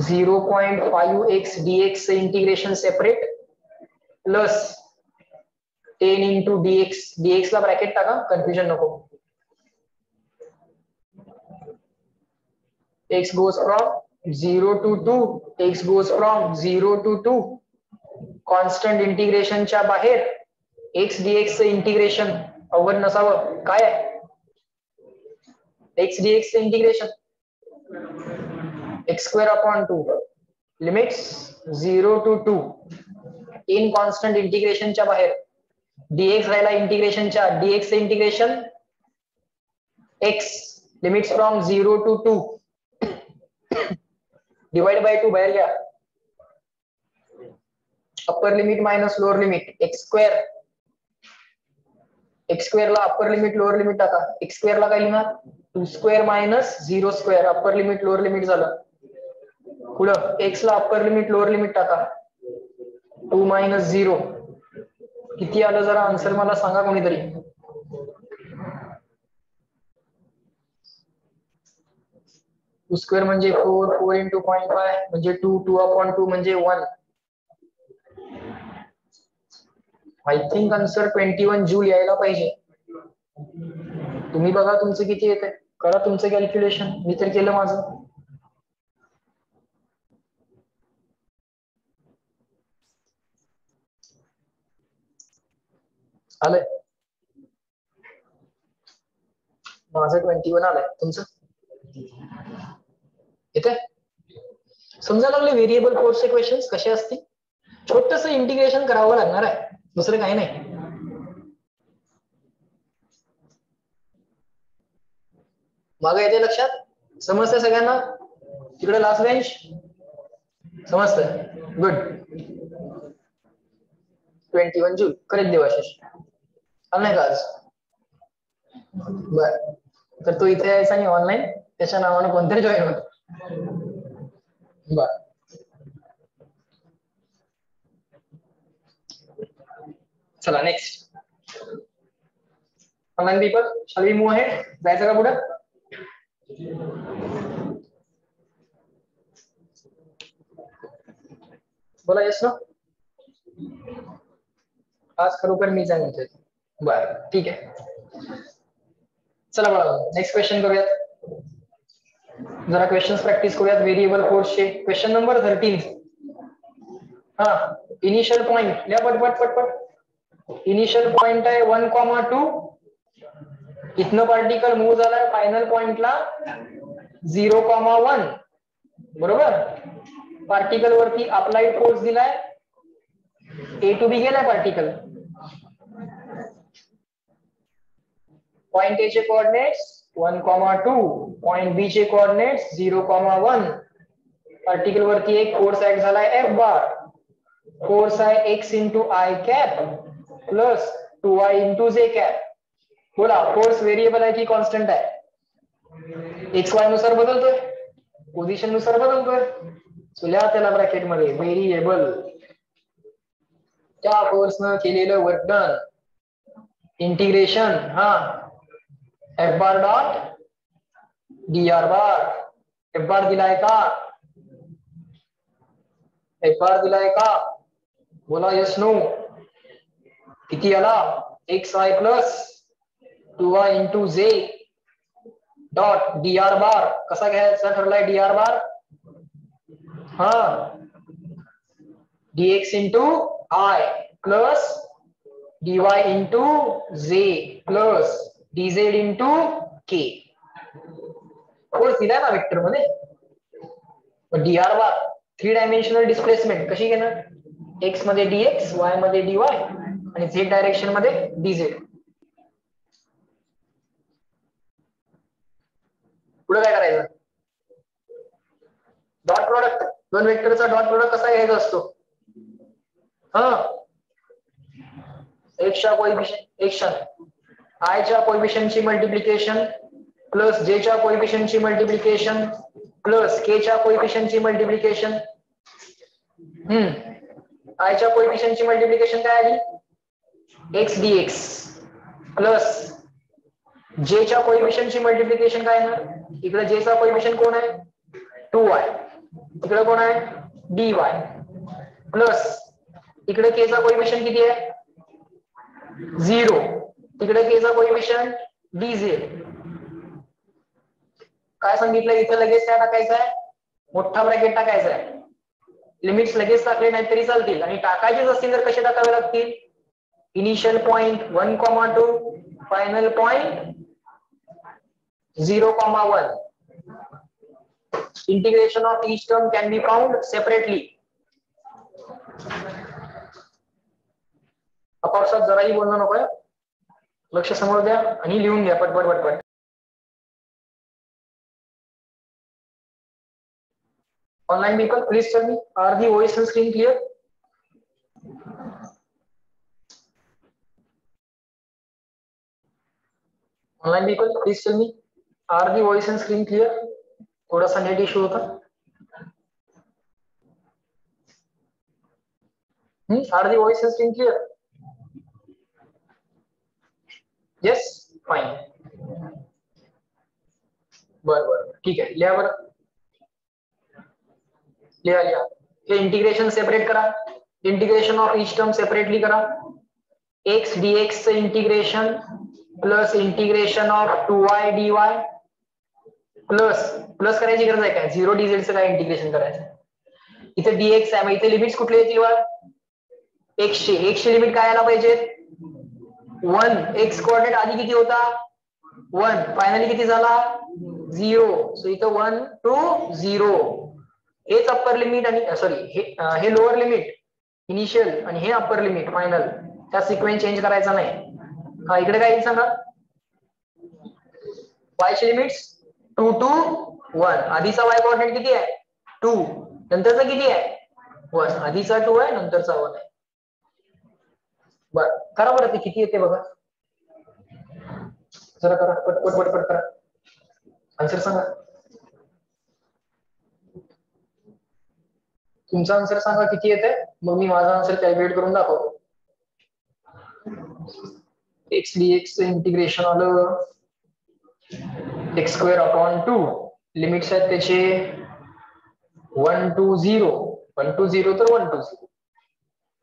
0.5x dx integration separate plus 10 into dx ला ब्रॅकेट टाका, कन्फ्युजन नको. x goes from 0 to 2, x goes from 0 to 2. Constant इंटिग्रेशनच्या बाहेर x dx चं इंटिग्रेशन अवघड नसावं. काय आहे x dx चं इंटिग्रेशन? x square upon 2 limits 0 to 2 in constant इंटिग्रेशनच्या बाहेर. dx राहिला इंटिग्रेशनच्या, dx चं इंटिग्रेशन x limits from 0 to 2 divide by 2 बाहेर घ्या. Upper limit minus lower limit x square ला अप्पर लिमिट लोअर लिमिट टाका. एक्स स्क्वेअर ला काय लिहिणार? 2 square minus 0 square. Upper limit lower limit झालं. पुढं एक्स ला अप्पर लिमिट लोअर लिमिट टाका. 2 मायनस 0 किती आलं जरा आन्सर मला सांगा कोणीतरी. टू स्क्वेअर म्हणजे 4, 4 इंटू 0.5 म्हणजे 2, 2 अपॉन 2 म्हणजे 1. आय थिंक आन्सर 21 जूल यायला पाहिजे. तुम्ही बघा तुमचं किती येते, करा तुमचं कॅल्क्युलेशन. मी तर केलं माझं. आलंय माझं 21 आलंय. तुमचं येते? समजायला लागले व्हेरिएबल फोर्सचे क्वेश्चन कसे असतील. छोटस इंटिग्रेशन करावं लागणार आहे, दुसरं काही नाही. मागं येते लक्षात? समजतंय सगळ्यांना? तिकडे लास्ट बेंच समजतंय? गुड. 21 जून करेक्ट देवाशिष. आलं नाही का आज? बर, तर तो इथे यायचा आणि ऑनलाईन त्याच्या नावानं कोणतरी जॉईन होत. बर, चला next. Online people shall we move ahead. जायचं का पुढे? बोला. Yes no? आज खरोखर मीच आहे म्हणतोय. बरं ठीक आहे. चला बघा नेक्स्ट क्वेश्चन करूयात. जरा क्वेश्चन प्रॅक्टिस करूयात व्हेरिएबल फोर्सचे. Question number 13. हा इनिशियल पॉइंट लिहा पटपट पटपट. इनिशियल पॉइंट आहे 1,2. इथनं पार्टिकल मूव्ह झालाय फायनल पॉइंटला 0,1. बरोबर. पार्टिकल वरती अप्लाइड फोर्स दिलाय. ए टू बी गेलाय पार्टिकल. पॉइंट ए चे कोऑर्डिनेट्स 1,2. पॉइंट बी चे कोऑर्डिनेट्स 0,1. पार्टिकल वरती एक फोर्स ऍक्ट झालाय एफ बार. फोर्स आहे x into I cap plus 2y into J cap. बोला फोर्स व्हेरिएबल आहे की कॉन्स्टंट आहे? एक्स वाय नुसार बदलतोय, पोझिशन नुसार बदलतोय. लिहा त्याला ब्रॅकेट मध्ये व्हेरिएबल. त्या फोर्सनं केलेलं वर्क डन इंटिग्रेशन हा F bar dot D R bar. F bar दिलाय का? एफ बार दिलाय का? बोला यस नो. किती आला? X Y plus 2y into J dot D R bar. कसा घ्यायचा ठरलाय डी आर बार? हा dx into I plus dy into J plus dz into K. Force दिलाय ना वेक्टर मध्ये. D R bar 3 dimensional displacement कशी घेणार? X मध्ये dx, y मध्ये dy आणि z डायरेक्शन मध्ये dz. पुढे काय करायचं? Dot product. दोन वेक्टरचा डॉट प्रोडक्ट कसा घ्यायचा असतो? हा एक्सच्या कोएफिशिएंट एक्शन आय च्या कोएफिशिएंटची मल्टिप्लिकेशन प्लस जे च्या कोएफिशिएंटची मल्टिप्लिकेशन प्लस के च्या कोएफिशिएंटची मल्टिप्लिकेशन. आय च्या कोएफिशिएंटची मल्टिप्लिकेशन काय आली? एक्स डीएक्स प्लस जे च्या कोएफिशिएंटची मल्टिप्लिकेशन काय येणार? इकडे जे चा कोएफिशिएंट कोण आहे? 2y. इकडे कोण आहे? dy प्लस इकडे के चा कोएफिशिएंट किती आहे? 0. तिकडे के चा कोएफिशिएंट dz. काय सांगितलं इथं? लगेच काय टाकायचं आहे? मोठा ब्रॅकेट टाकायचा आहे. लिमिट्स लगेच टाकले नाही तरी चालतील आणि टाकायचेच असतील तर कसे टाकावे लागतील? Initial point 1,2 final point 0,1. Integration of each term can be found separately. अपार्सात जराही बोलणं नकोय. लक्ष समोर द्या आणि लिहून घ्या पटपट पटपट. Online people, please tell me, are the voice and screen clear? Online people, please tell me, are the voice and screen clear? थोड़ा सा नेट इशू होता. Are the voice and screen clear? Yes, fine. बरं ठीक आहे. लिहा बरं. लिहा लिहा. हे इंटिग्रेशन सेपरेट करा. Integration of each term separately करा. एक्स डीएक्स चं integration plus integration of 2y dy plus plus करायची गरज आहे काय? 0 dz चं काय इंटिग्रेशन करायचं? इथे dx आहे, मग इथे लिमिट्स कुठले येतील? एक्स ची लिमिट काय यायला पाहिजे? 1. एक्स कोऑर्डिनेट आधी किती होता? 1. फायनली किती झाला? 0. सो इथं 1 to 0. हेच अप्पर लिमिट आणि सॉरी हे लोअर लिमिट इनिशियल आणि हे अप्पर लिमिट फायनल. त्या सिक्वेन्स चेंज करायचा नाही. हा इकडे काय येईल सांगा? y ची लिमिट्स 2 to 1. आधीचा y कोऑर्डिनेट किती आहे? 2. नंतरचा किती आहे? 1. आधीचा 2 आहे, नंतरचा 1 आहे. बरं करा बरं. ते किती येते बघा जरा. करा पटपट पटपट करा. आन्सर सांगा. तुमचा आन्सर सांगा किती येते, मग मी माझा आन्सर कॅल्क्युलेट करून दाखवतो. एक्स डीएक्स इंटिग्रेशन आलं x²/2. लिमिट्स आहेत त्याचे 1 to 0. 1 to 0 तर 1 to 0.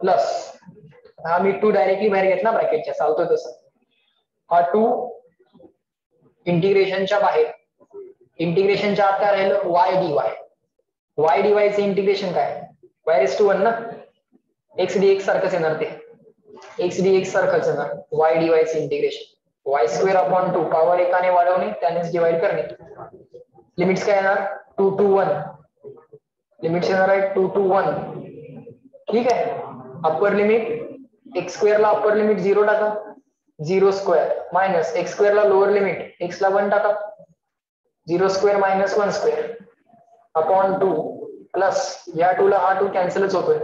प्लस हा मी 2 डायरेक्टली बाहेर घेतला ब्रॅकेटच्या, चालतोय तसं. हा 2 इंटिग्रेशनच्या बाहेर, इंटिग्रेशनच्या आत काय राहिलं वाय डीवाय. वाय डीवाय चे इंटिग्रेशन काय y⁻1 ना, x dx सारखंच येणार ते, x dx सारखंच येणार. वाय डीवाय चे इंटिग्रेशन y²/2 पॉवर एकाने वाढवणे त्यानेच डिवाइड करणे. लिमिट्स काय येणार 2 to 1, लिमिट्स येणार आहे 2 to 1. ठीक आहे. अप्पर लिमिट x² ला अप्पर लिमिट 0 टाका, 0² मायनस x² ला लोअर लिमिट x ला 1 टाका, 0² मायनस 1² अपॉन 2 प्लस या 2 ला हा 2 कॅन्सलच होतोय.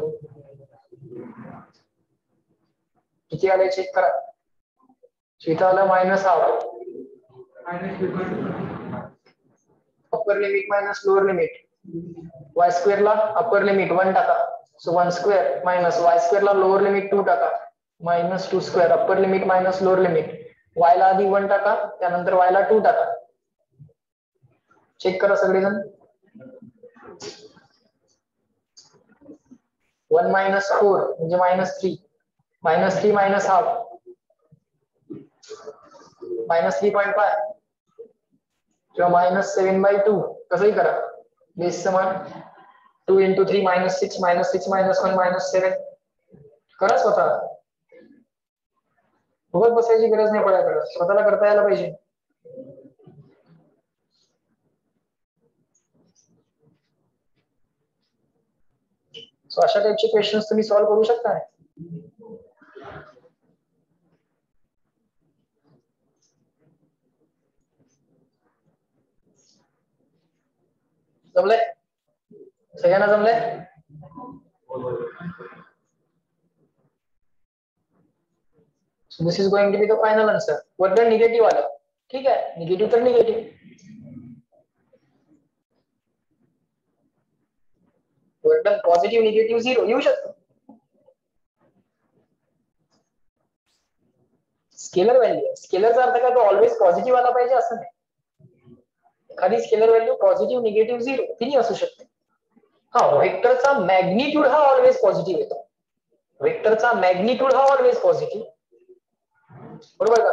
किती आले चेक करा. इथं आलं minus half, upper limit minus lower limit, y² ला अप्पर लिमिट 1 टाका, सो 1² मायनस y² ला लोअर लिमिट 2 टाका, minus 2² upper limit minus lower limit, y ला आधी 1 टाका त्यानंतर y ला 2 टाका. चेक करा सगळेजण. 1 मायनस 4 म्हणजे -3, -3 मायनस हाफ -3.5 किंवा -7/2 कसंही करा. बेस समान 2 × 3 -6 -6 -1 -7 करा स्वतः. बघत बसायची गरज नाही पडायला, स्वतःला करता यायला पाहिजे. सो अशा टाइपचे क्वेश्चन्स तुम्ही सॉल्व्ह करू शकता. जमलंय सगळ्यांना, जमलंय. So this is going to be the final answer. Work done negative आलं, ठीक आहे, निगेटिव्ह तर negative. Work done positive negative 0 येऊ शकतो. स्केलर व्हॅल्यू, स्केलरचा अर्थ काय तो ऑलवेज पॉझिटिव्ह आला पाहिजे असं नाही. एखादी स्केलर व्हॅल्यू पॉझिटिव्ह निगेटिव्ह 0 तिन्ही असू शकते. हा वेक्टरचा मॅग्निट्यूड हा ऑलवेज पॉझिटिव्ह येतो. वेक्टरचा मॅग्निट्यूड हा ऑलवेज पॉझिटिव्ह, बरोबर का.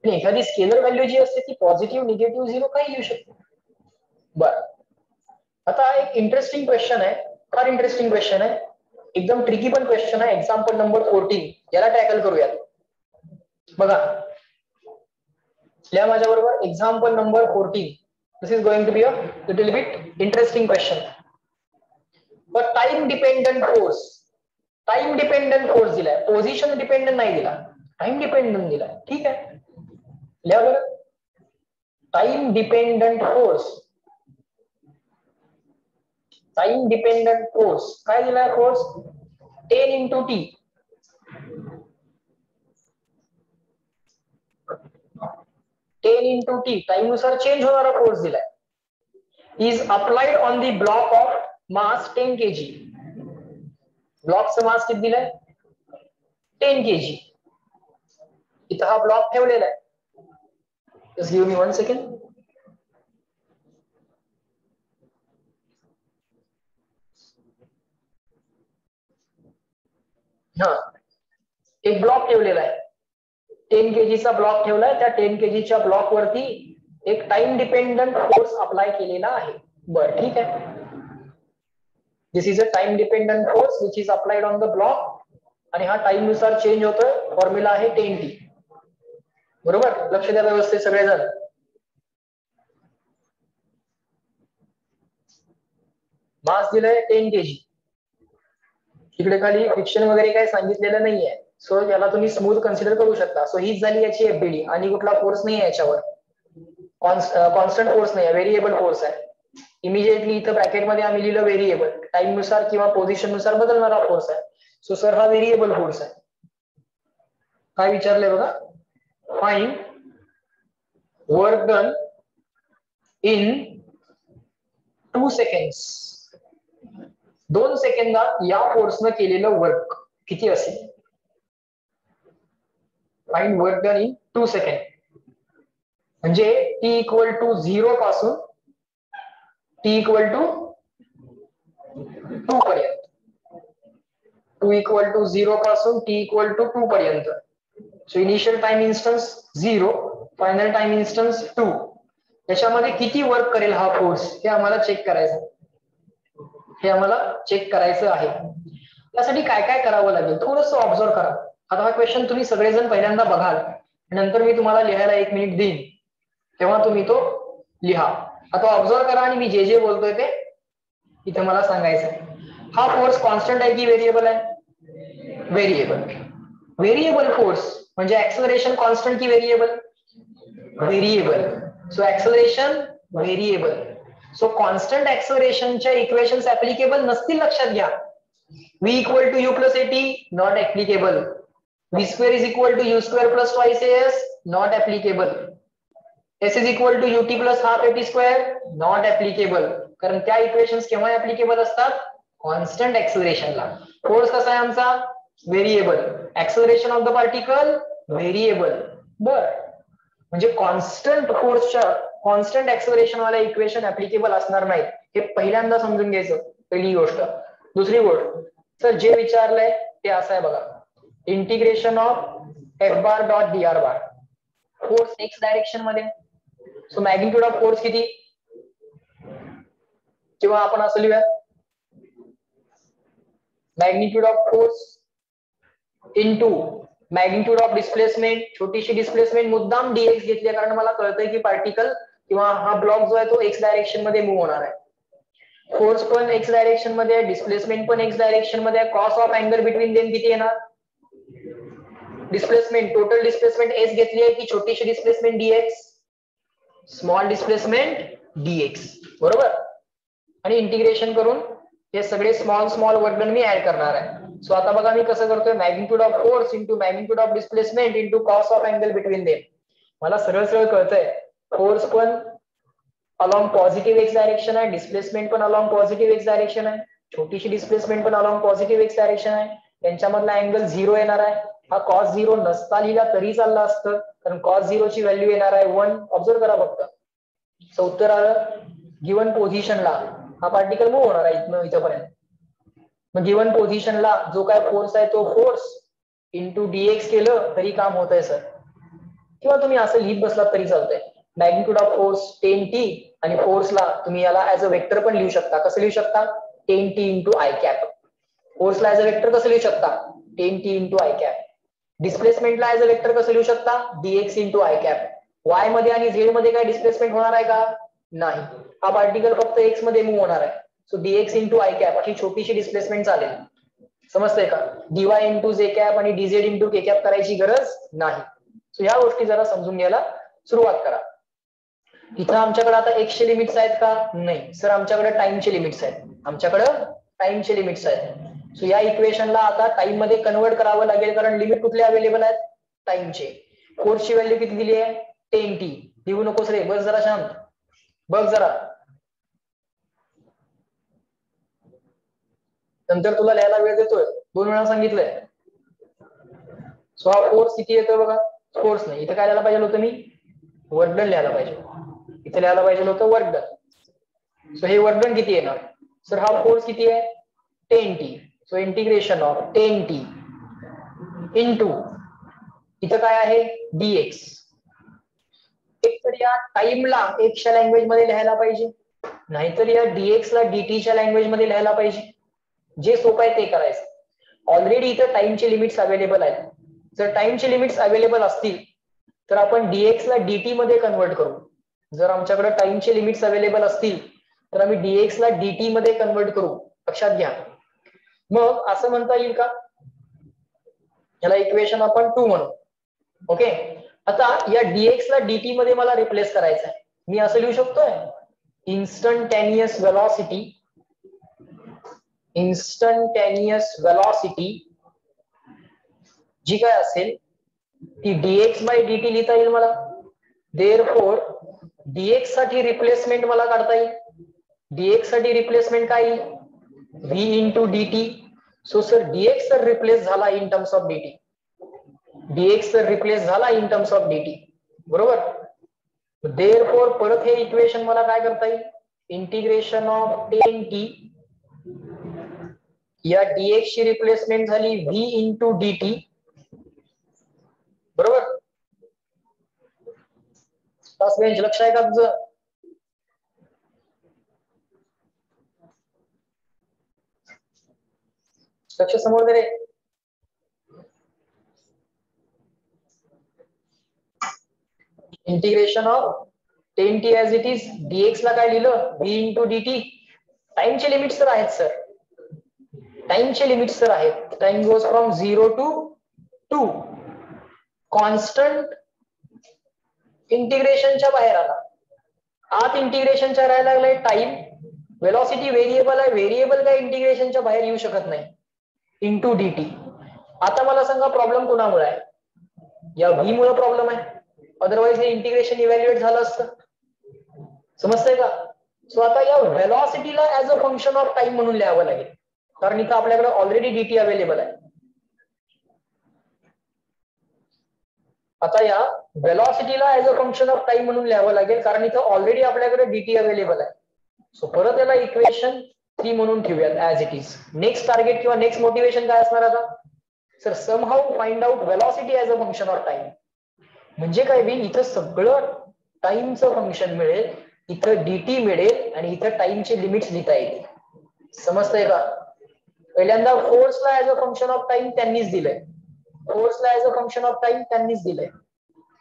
एखादी स्केलर व्हॅल्यू जी असते ती पॉझिटिव्ह निगेटिव्ह 0 काही येऊ शकते. बरं, आता एक इंटरेस्टिंग क्वेश्चन आहे, फार इंटरेस्टिंग क्वेश्चन आहे, एकदम ट्रिकी पण क्वेश्चन आहे. एक्झाम्पल नंबर 14 याला टॅकल करूयात. बघा या माझ्या बरोबर example number 14. This is going to be a little bit interesting question. But time dependent force, time dependent force दिलाय, पोझिशन डिपेंडंट नाही दिला, टाइम डिपेंडंट दिलाय. ठीक आहे, लिहा बरं. Time dependent force, time dependent force काय दिलाय फोर्स 10 × t, 10 × t टाइम नुसार चेंज होणारा फोर्स दिलाय. Is applied on the block of mass 10 kg. ब्लॉकचं मास किती दिलंय 10 kg. इथं हा ब्लॉक ठेवलेला आहे. Just give me 1 second. हा एक ब्लॉक ठेवलेला आहे, 10 kg चा ब्लॉक ठेवलाय. त्या 10 kg च्या ब्लॉक वरती एक टाइम डिपेंडंट फोर्स अप्लाय केलेला आहे. बरं ठीक आहे. This is a time dependent force which is applied on the block, आणि हा टाइम नुसार चेंज होतोय. फॉर्म्युला आहे 10t. बरोबर, लक्ष द्या व्यवस्थित सगळेजण. मास दिलंय 10 kg. इकडे खाली फ्रिक्शन वगैरे काय सांगितलेलं नाहीये, सो याला तुम्ही स्मूथ कन्सिडर करू शकता. सो हीच झाली याची एफबीडी, आणि कुठला फोर्स नाही आहे याच्यावर, कॉन्स्टंट फोर्स नाही आहे, व्हेरिएबल फोर्स आहे. इमिजिएटली इथं ब्रॅकेटमध्ये आम्ही लिहिलं व्हेरिएबल, टाइम नुसार किंवा पोझिशन नुसार बदलणारा फोर्स आहे. सो सर हा व्हेरिएबल फोर्स आहे. काय विचारलंय बघा, find work done in 2 seconds. 2 सेकंदात या फोर्सनं केलेलं वर्क किती असेल. Find work done in 2 seconds. म्हणजे t = 0 पासून t = 2 पर्यंत. 2 इक्वल टू 0 पासून t इक्वल टू 2 पर्यंत. So initial time instance 0, final time instance 2. त्याच्यामध्ये किती वर्क करेल हा फोर्स हे आम्हाला चेक करायचं. आहे. त्यासाठी काय काय करावं लागेल थोडंसं ऑब्झर्व करा. आता हा क्वेश्चन तुम्ही सगळेजण पहिल्यांदा बघाल, नंतर मी तुम्हाला लिहायला 1 मिनिट देईन, तेव्हा तुम्ही तो लिहा. आता ऑब्झर्व करा आणि मी जे जे बोलतोय ते इथे मला सांगायचं आहे. हा फोर्स कॉन्स्टंट आहे की व्हेरिएबल आहे? व्हेरिएबल. व्हेरिएबल फोर्स म्हणजे ऍक्सेलरेशन कॉन्स्टंट की variable? Variable. So acceleration variable. So constant ऍक्सेलरेशनच्या इक्वेशन्स ऍप्लिकेबल नसतील लक्षात घ्या. v equal to u plus at not applicable. v square is equal to u square plus twice as not applicable. s is equal to ut plus half at square not applicable. कारण त्या equations केव्हा applicable असतात? Constant ऍक्सेलरेशनला. Force कसा आहे आमचा? Variable. Acceleration of the particle variable. बर, म्हणजे constant फोर्सच्या कॉन्स्टंट ऍक्सेलरेशन वाला इक्वेशन ऍप्लिकेबल असणार नाही, हे पहिल्यांदा समजून घ्यायचं. पहिली गोष्ट. दुसरी गोष्ट, सर जे विचारलंय ते असं आहे बघा, integration of F bar dot D R bar. Force X direction मध्ये. सो मॅग्निट्यूड ऑफ फोर्स किती? किंवा आपण असं लिहूया, magnitude of force into magnitude of displacement. छोटीशी डिस्प्लेसमेंट मुद्दाम dx घेतली कारण मला कळतंय की पार्टिकल किंवा हा ब्लॉक जो आहे तो एक्स डायरेक्शन मध्ये मूव्ह होणार आहे. फोर्स पण एक्स डायरेक्शन मध्ये आहे, डिस्प्लेसमेंट पण एक्स डायरेक्शन मध्ये आहे. Cos of angle between them किती येणार? डिस्प्लेसमेंट, टोटल डिस्प्लेसमेंट एस घेतली आहे की छोटीशी displacement dx? Small displacement dx. बरोबर. आणि इंटिग्रेशन करून हे सगळे स्मॉल वर्क मी ऍड करणार आहे. सो आता बघा मी कसं करतोय, magnitude of force into magnitude of displacement into cos of angle between them. मला सरळ सरळ कळतंय फोर्स पण अलॉंग पॉझिटिव्ह एक्स डायरेक्शन आहे, डिस्प्लेसमेंट पण अलॉंग पॉझिटिव्ह एक्स डायरेक्शन आहे, छोटीशी डिस्प्लेसमेंट पण अलॉंग पॉझिटिव्ह एक्स डायरेक्शन आहे. त्यांच्यामधला अँगल 0 येणार आहे. हा कॉस 0 नसता लिहिला तरी चालला असतं, कारण कॉस 0 ची व्हॅल्यू येणार आहे 1. ऑब्झर्व करा फक्त. सो उत्तर आलं, गिवन पोझिशनला हा पार्टिकल मूव्ह होणार आहे इथनं इथपर्यंत. मग गिवन पोझिशनला जो काय फोर्स आहे तो फोर्स इंटू dx केलं तरी काम होत आहे सर. किंवा तुम्ही असं लिहित बसलात तरी चालतंय. मॅग्निट्यूड ऑफ फोर्स 10t आणि फोर्सला तुम्ही याला ऍज अ वेक्टर पण लिहू शकता. कसं लिहू शकता? 10t into I cap. फोर्सला ऍज अ वेक्टर कसं लिहू शकता? 10t into I cap. डिस्प्लेसमेंटला ऍज अ वेक्टर कसं लिहू शकता? dx into I cap. Y मध्ये आणि झेड मध्ये काय डिस्प्लेसमेंट होणार आहे का? नाही. हा पार्टिकल फक्त एक्स मध्ये मूव्ह होणार आहे. So dx into I cap अशी छोटीशी डिस्प्लेसमेंट चालेल. समजतंय का? dy इंटू जे कॅप आणि dz इंटू के कॅप करायची गरज नाही. सो ह्या गोष्टी जरा समजून घ्यायला सुरुवात करा. इथं आमच्याकडे आता एक्सचे लिमिट्स आहेत का? नाही सर, आमच्याकडे टाइमचे लिमिट्स आहेत. सो या इक्वेशनला आता टाइम मध्ये कन्वर्ट करावं लागेल, कारण लिमिट कुठले अवेलेबल आहेत? टाइमचे. फोर्सची व्हॅल्यू किती दिली आहे? 10t. लिहू नकोस रे, बस जरा शांत, बघ जरा, नंतर तुला लिहायला वेळ देतोय. 2 वेळा सांगितलंय. सो हा फोर्स किती येतोय बघा. फोर्स नाही, इथं काय लिहायला पाहिजे होतं मी? वर्क डन लिहायला पाहिजे. इथे लिहायला पाहिजे होतं वर्क डन. सो हे वर्क डन किती येणार? सर हा फोर्स किती आहे? 10t. So integration of 10t into इथं काय आहे? dx. एक तर या टाइमला एक्सच्या लँग्वेज मध्ये लिहायला पाहिजे, नाहीतर या dx ला dtच्या लँग्वेज मध्ये लिहायला पाहिजे. जे सोपं आहे ते करायचं. ऑलरेडी इथं टाइमचे लिमिट्स अवेलेबल आहेत. जर टाइमचे लिमिट्स अवेलेबल असतील तर आपण dx ला dt मध्ये कन्वर्ट करू. जर आमच्याकडे टाइमचे लिमिट्स अवेलेबल असतील तर आम्ही dx ला dt मध्ये कन्वर्ट करू. लक्षात घ्या. मग असं म्हणता येईल का? याला इक्वेशन आपण 2 म्हणू. ओके. आता या dx ला dt मध्ये मला रिप्लेस करायचं आहे. मी असं लिहू शकतोय, इन्स्टंटेनियस वेलॉसिटी जी काय असेल ती dx बाय dt लिहिता येईल मला. देअरफॉर dx साठी रिप्लेसमेंट मला काढता येईल. dx साठी रिप्लेसमेंट काय येईल? v into dt. So sir dx तर रिप्लेस झाला इन टर्म्स ऑफ dt. बरोबर. देअरफॉर परत हे इक्वेशन मला काय करता येईल? इंटिग्रेशन ऑफ 10t या dx ची रिप्लेसमेंट झाली v इंटू dt, बरोबर. तास बेंच लक्ष आहे का तुझं? लक्ष समोर दे रे. इंटिग्रेशन of 10t as it is, dx ला काय लिहिलं v इंटू dt. टाइमचे लिमिट्स तर आहेत सर, टाइमचे लिमिट्स तर आहेत. Time goes from 0 to 2. Constant इंटिग्रेशनच्या बाहेर आला, आत इंटिग्रेशनच्या राहायला लागलाय टाइम. वेलॉसिटी व्हेरिएबल आहे, व्हेरिएबल काय इंटिग्रेशनच्या बाहेर येऊ शकत नाही. Into dt. आता मला सांगा प्रॉब्लेम कोणामुळे आहे? या v मुळे प्रॉब्लेम आहे, अदरवाइज हे इंटिग्रेशन इव्हॅल्युएट झालं असतं. समजतंय का? सो आता या व्हेलॉसिटीला as a function of time म्हणून लिहावं लागेल, कारण इथं आपल्याकडे ऑलरेडी dt अवेलेबल आहे. आता या व्हेलॉसिटीला as a function of time म्हणून लिहावं लागेल, कारण इथं ऑलरेडी आपल्याकडे dt अवेलेबल आहे. सो परत याला इक्वेशन 3 म्हणून ठेवूयात as it is. Next target किंवा नेक्स्ट मोटिवेशन काय असणार आता? Sir somehow find out velocity as a function of time. म्हणजे काय बी इथं सगळं टाइमचं फंक्शन मिळेल, इथं dt मिळेल आणि इथं टाइमचे लिमिट्स लिहिता येतील. समजतंय का? पहिल्यांदा फोर्सला as a function of time त्यांनीच दिलंय, फोर्सला as a function of time त्यांनीच दिलंय.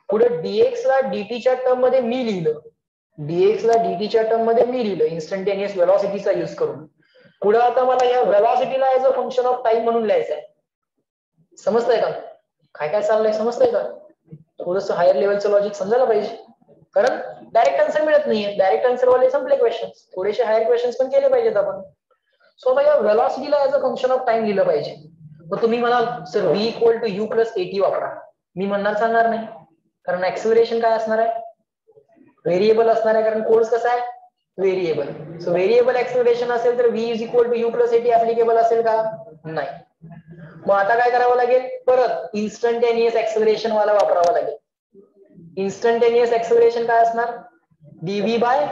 पुढे dx ला dt टर्म मध्ये मी लिहिलं, dx ला dt टर्म मध्ये मी लिहिलं इन्स्टंटेनियस व्हेलॉसिटीचा यूज करून. पुढे आता मला या व्हेलॉसिटीला as a function of time म्हणून लिहायचं आहे. समजतंय का काय काय चाललंय? समजतंय का? थोडंसं हायर लेवलचं लॉजिक समजायला पाहिजे, कारण डायरेक्ट आन्सर मिळत नाहीये. डायरेक्ट आन्सर वाले संपले क्वेश्चन्स, थोडेसे हायर क्वेश्चन्स पण केले पाहिजेत आपण. सो आता या व्हेलॉसिटीला as a function of time लिहिलं पाहिजे. मग तुम्ही म्हणाल sir v equal to u plus at वापरा. मी म्हणणार चालणार नाही, कारण ऍक्सिलरेशन काय असणार आहे? व्हेरिएबल असणार आहे, कारण फोर्स कसा आहे? व्हेरिएबल. सो व्हेरिएबल ऍक्सिलरेशन असेल तर v is equal to u plus at applicable असेल का? नाही. मग आता काय करावं लागेल? परत इन्स्टंटेनियस ऍक्सिलरेशन वाला वापरावा लागेल. इन्स्टंटेनियस ऍक्सिलरेशन काय असणार? dv by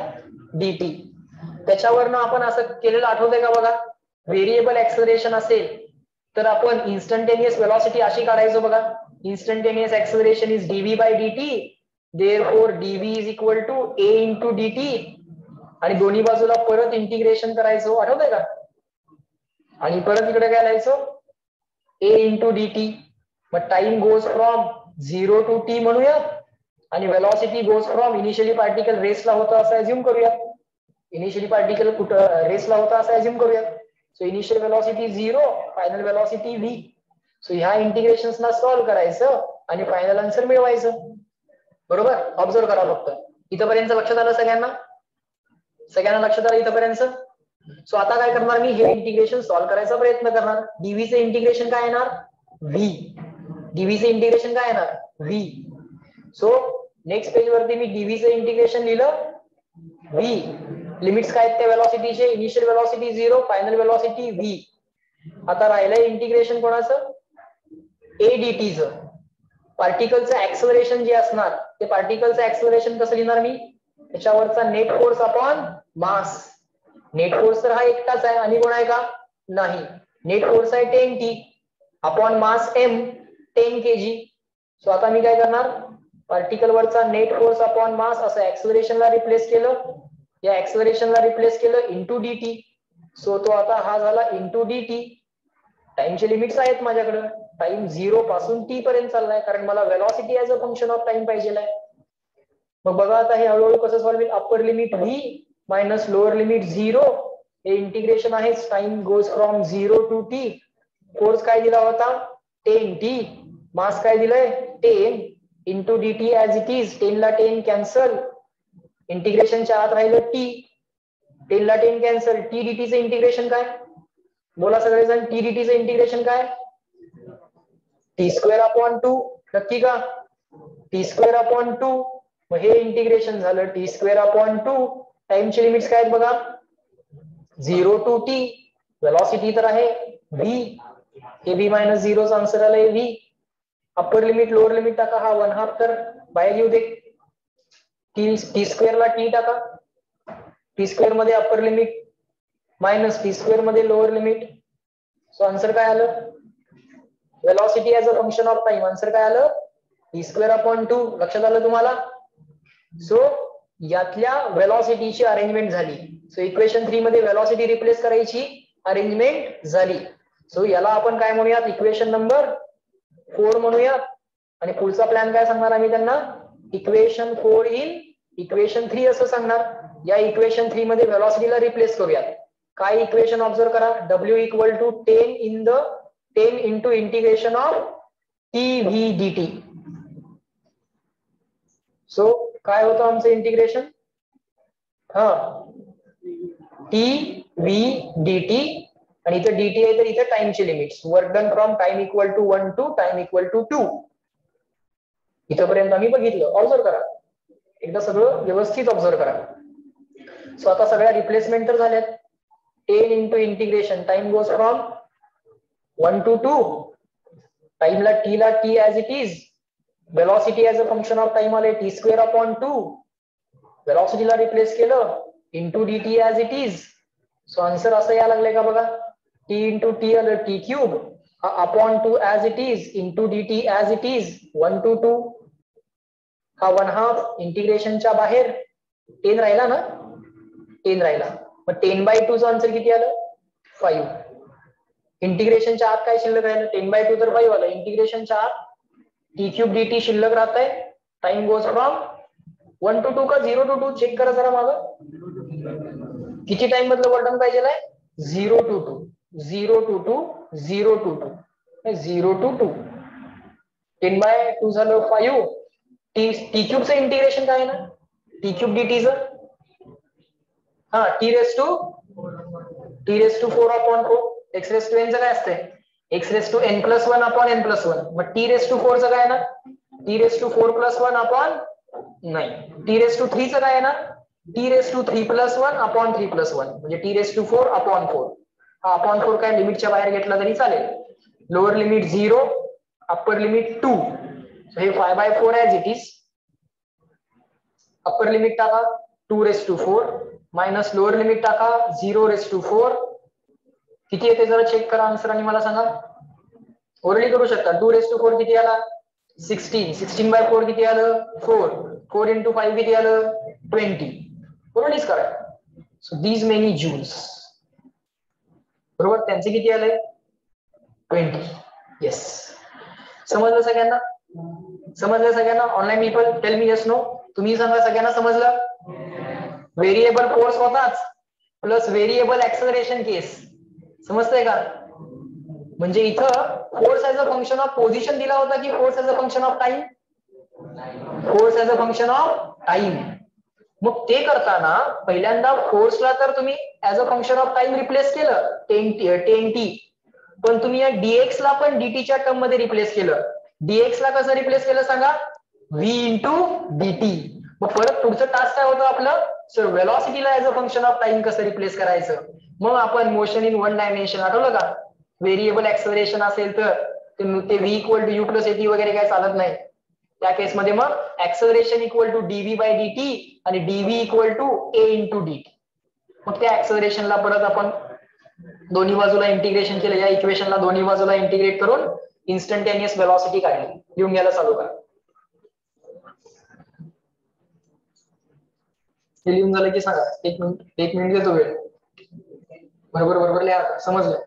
dt. त्याच्यावरनं आपण असं केलेलं आठवतंय का बघा? व्हेरिएबल ऍक्सिलरेशन असेल तर आपण इन्स्टंटेनियस व्हेलॉसिटी अशी काढायचो बघा. Instantaneous acceleration is dv by dt, therefore dv is equal to a into dt, आणि दोन्ही बाजूला परत इंटिग्रेशन करायचो, आठवतंय का? आणि परत इकडे काय लिहायचो? a into dt. मग time goes from 0 to t म्हणूया, आणि velocity goes from initially particle रेसला होता असं अज्युम करूया. इनिशियली पार्टिकल कुठं रेसला होता असं अज्युम करूया. So initial velocity 0, final velocity v. So ह्या इंटिग्रेशन्सना सॉल्व्ह करायचं आणि फायनल आन्सर मिळवायचं. बरोबर? ऑब्झर्व करा फक्त. इथपर्यंत लक्षात आलं सगळ्यांना? सगळ्यांना लक्षात आलं इथपर्यंत? सो आता काय करणार मी? हे इंटिग्रेशन सॉल्व्ह करायचा प्रयत्न करणार. dv चे इंटिग्रेशन काय येणार? v. dv चे इंटिग्रेशन काय येणार? v. सो नेक्स्ट पेज वरती मी dv चे इंटिग्रेशन लिहिलं v. लिमिट्स काय आहेत त्या वेलॉसिटीचे? Initial velocity 0, final velocity v. आता राहिलंय इंटिग्रेशन कोणाचं? a dt चं. पार्टिकलचं ऍक्सिलरेशन जे असणार ते पार्टिकलचं ऍक्सिलरेशन कसं लिहिणार मी? त्याच्यावरचा net force upon mass. Net force तर हा एकटाच आहे, आणि कोण आहे का? नाही. नेट फोर्स आहे 10t upon mass m 10 kg. So आता मी काय करणार? पार्टिकल वरचा नेट फोर्स अपॉन मास असं ऍक्सिलरेशनला रिप्लेस केलं, या ऍक्सिलरेशनला रिप्लेस केलं इंटू dt. सो तो आता हा झाला इंटू dt. टाइमचे लिमिट्स आहेत माझ्याकडे, टाइम 0 पासून t पर्यंत चाललाय, कारण मला velocity as a function of time पाहिजे आहे. मग बघा आता हे हळूहळू कसं सॉल्व्ह होईल? Upper limit v minus lower limit 0. हे इंटिग्रेशन आहे, time goes from 0 to t. Force काय दिला होता? 10t. मास काय दिलंय? 10 into dt as it is. 10 ला 10 कॅन्सल, इंटिग्रेशनच्या आत राहिलं t. 10 ला 10 कॅन्सल, t dt चं इंटिग्रेशन काय? बोला सगळेजण, t dt चं इंटिग्रेशन काय? t square upon 2. नक्की का? t square upon 2. मग हे इंटिग्रेशन झालं t स्क्वेअर अपॉन 2. टाइमचे लिमिट्स काय आहेत बघा? 0 टू t. वेलॉसिटी तर आहे v. हे v मायनस 0 आन्सर आलंय v. Upper limit lower limit टाका, हा 1/2 तर बाहेर येऊ दे. टी स्क्वेअर ला t टाका. टी स्क्वेअर मध्ये upper limit minus T square मध्ये लोअर लिमिट. सो आन्सर काय आलं? Velocity as a function of time. Answer काय आलं? t²/2. लक्षात आलं तुम्हाला? सो यातल्या वेलॉसिटीची अरेंजमेंट झाली. सो इक्वेशन 3 मध्ये वेलॉसिटी रिप्लेस करायची अरेंजमेंट झाली. सो याला आपण काय म्हणूयात? इक्वेशन नंबर 4 म्हणूयात. आणि पुढचा प्लॅन काय सांगणार आम्ही त्यांना? इक्वेशन 4 इन इक्वेशन 3 असं सांगणार. या इक्वेशन 3 मध्ये वेलॉसिटीला रिप्लेस करूयात. काय इक्वेशन ऑब्झर्व करा? W = 10 into integration of tv dt. So काय होतं आमचं इंटिग्रेशन? tv dt. आणि इथं dt आहे तर इथं टाइमची limits. Work done from time equal to 1 to time equal to 2. इथपर्यंत आम्ही बघितलं. ऑब्झर्व करा, एकदा सगळं व्यवस्थित ऑब्झर्व करा. सो आता सगळ्या रिप्लेसमेंट तर झाल्यात. 10 into integration time goes from 1 to 2. टाइमला t as it is. Velocity as a function of time आले t²/2. वेलॉसिटीला रिप्लेस केलं into dt as it is. So answer असं यायला लागले का बघा? t into t आलं t³ upon 2 as it is into dt as it is 1 to 2. हा 1/2 इंटिग्रेशनच्या बाहेर 10 राहिला ना? 10 राहिला. मग 10/2 चं आन्सर किती आलं? 5. इंटिग्रेशनच्या आत काय शिल्लक राहिलं? 10/2 तर 5 आलं. इंटिग्रेशनच्या आत t³ dt शिल्लक राहत आहे. टाइम गोज फ्रॉम 1 to 2 का 0 to 2? चेक करा जरा मागं. किती टाइम मधलं वर्णन पाहिजे आहे? 0 to 2. 0 to 2. 0 to 2. 0 to 2. 10/2 झालं 5. t³ चं इंटिग्रेशन काय आहे ना? t³ dt चं t⁴/4. x⁴n चं काय असतंय? x⁴n+1 upon n+1. मग t⁴ चं काय आहे ना? t⁴ अपॉन नाही. t⁴ चं काय आहे ना? t⁴1 अपॉन 3+1 म्हणजे t⁴ अपॉन 4. हा अपॉन 4 काय लिमिटच्या बाहेर घेतला तरी चालेल. Lower limit 0, upper limit 2. So हे 5/4 as it is. Upper limit टाका 2⁴ मायनस लोअर लिमिट टाका 0⁴. किती येते जरा चेक करा आन्सर आणि मला सांगा. ओरली करू शकता. 2⁴ किती आला? 16. 16/4 किती आलं? 4. 4 into 5 किती आलं? 20. ओरलीच करा. So these many joules. बरोबर, त्यांचे किती आले? 20. येस. समजलं सगळ्यांना? समजलं सगळ्यांना? Online people tell me yes no. तुम्ही सांगा सगळ्यांना समजलं? व्हेरिएबल फोर्स होताच प्लस व्हेरिएबल ऍक्सलरेशन केस. समजतंय का? म्हणजे इथं force as a function of position दिला होता की force as a function of time? Force as a function of time. मग ते करताना पहिल्यांदा फोर्सला तर तुम्ही as a function of time replace केलं 10t. पण तुम्ही या dx ला पण dt च्या टर्म मध्ये रिप्लेस केलं. dx ला कसं रिप्लेस केलं सांगा? v into dt. मग परत पुढचं टास्क काय होतं आपलं? सर वेलॉसिटीला as a function of time कसं रिप्लेस करायचं? मग आपण मोशन इन 1 डायमेन्शन आठवलं का? व्हेरिएबल ऍक्सलरेशन असेल तर ते v = u + at वगैरे काय चालत नाही. त्या केसमध्ये मग ऍक्सलरेशन = dv/dt आणि dv = a × dt. मग त्या ऍक्सलरेशनला परत आपण दोन्ही बाजूला इंटिग्रेशन केलं. या इक्वेशनला दोन्ही बाजूला इंटिग्रेट करून इन्स्टंटेनियस वेलॉसिटी काढली. लिहून घ्यायला चालू करा. हे लिहून झालं की सांगा. एक मिनिट देतो वेळ. बरोबर लिहा. समजलं?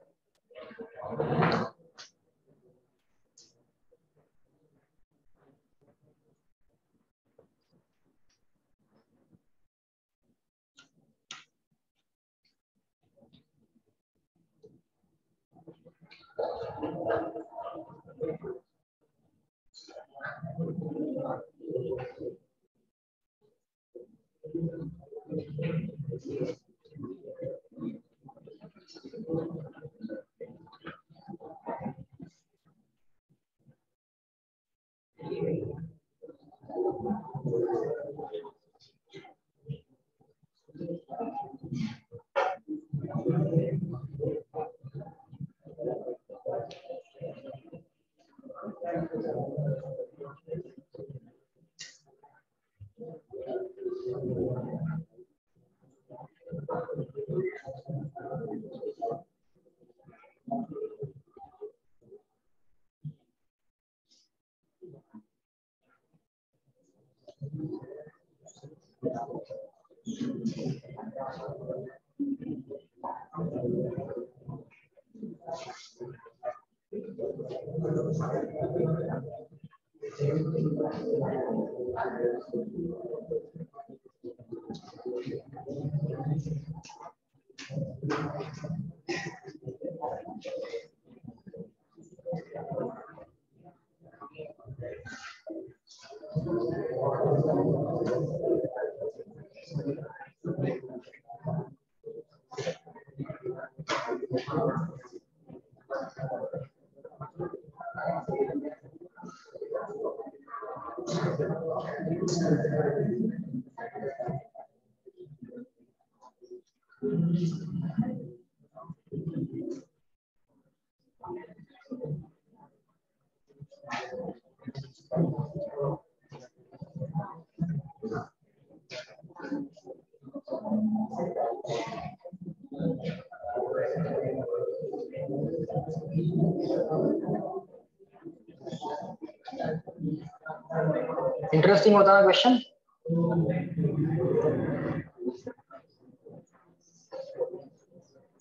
इंटरेस्टिंग होता ना क्वेश्चन.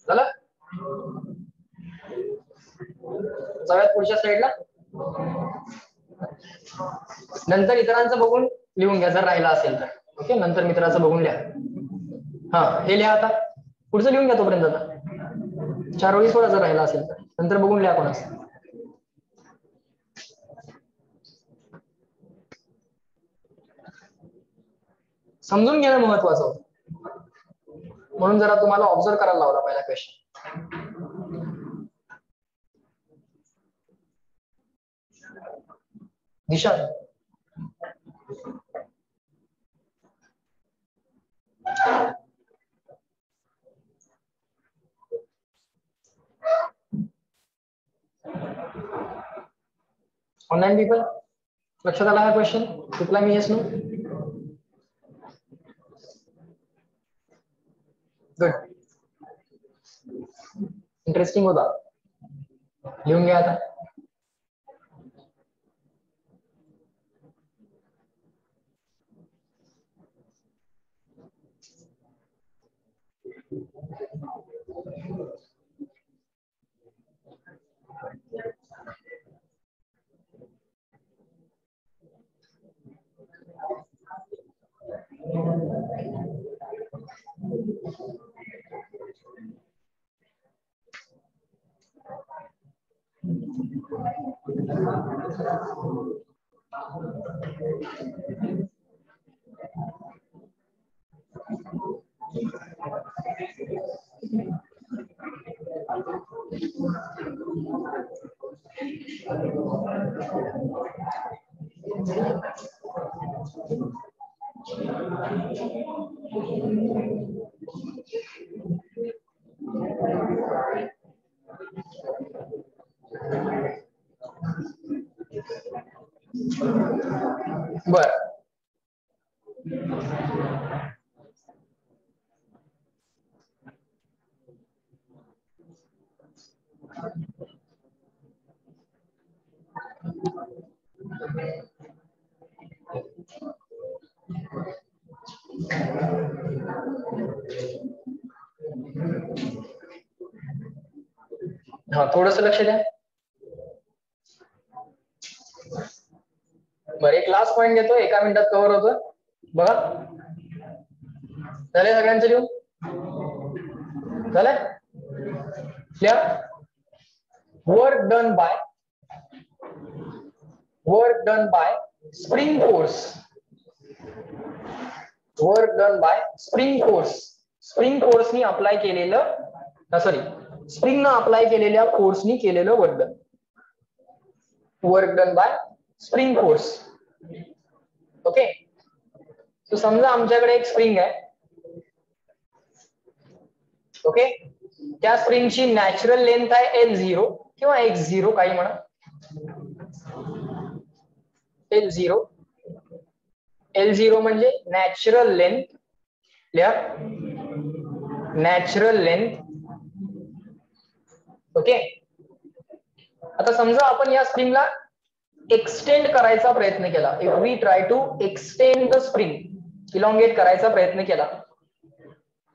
झालं. सगळ्यात पुढच्या स्लाइडला नंतर इतरांचं बघून लिहून घ्या जर राहिला असेल तर. ओके, नंतर मित्राचं बघून लिहा. हा, हे लिहा आता. पुढचं लिहून घ्या तोपर्यंत. आता 4 वेळी सोडा जर राहिला असेल तर, नंतर बघून लिहा कोणाचं. समजून घेणं महत्वाचं होतं, म्हणून जरा तुम्हाला ऑब्झर्व करायला लावला पहिला क्वेश्चन. दिशा ऑनलाईन पीपल लक्षात आला हा क्वेश्चन? कुठला मी येस नो? गुड. इंटरेस्टिंग होता. लिहून घ्या आता. बर, हा थोडस लक्ष द्या. बरं, एक लास्ट पॉइंट घेतो, 1 मिनिटात कव्हर होतं. बघा, झालंय सगळ्यांचं लिहून? झालंय? Work done by spring force. Work done by spring force. Spring फोर्सनी अप्लाय केलेलं, सॉरी, स्प्रिंग न अप्लाय केलेल्या फोर्सनी केलेलं work done. Work done by spring force. Okay, तो समजा आमच्याकडे एक स्प्रिंग आहे. ओके, त्या स्प्रिंगची नॅचरल लेंथ आहे L0 किंवा X0 काही म्हणा. L0 म्हणजे natural length. Natural length. Okay, आता समजा आपण या स्प्रिंगला एक्सटेंड करायचा प्रयत्न केला. If we try to extend the spring, elongate करायचा प्रयत्न केला.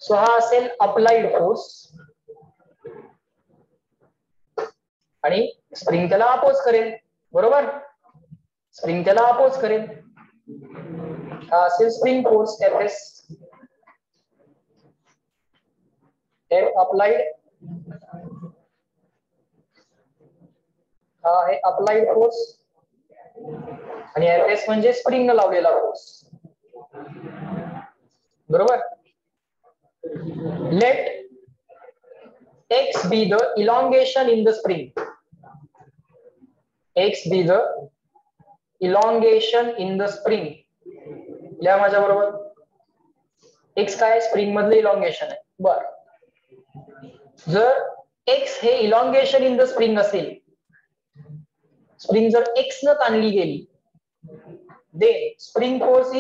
सो हा असेल अप्लाइड फोर्स आणि स्प्रिंग त्याला अपोज करेल. बरोबर, स्प्रिंग त्याला अपोज करेल. हा असेल spring force Fs. F applied, हा आहे अप्लाइड फोर्स आणि Fs म्हणजे स्प्रिंग लावलेला फोर्स. बरोबर. Let x be the elongation in the spring. x be the elongation in the spring. लिहा माझ्या बरोबर. x काय स्प्रिंग मधलं इलॉंगेशन आहे. बर, जर x हे इलॉंगेशन इन द स्प्रिंग असेल, स्प्रिंग जर x न ताणली गेली, then spring force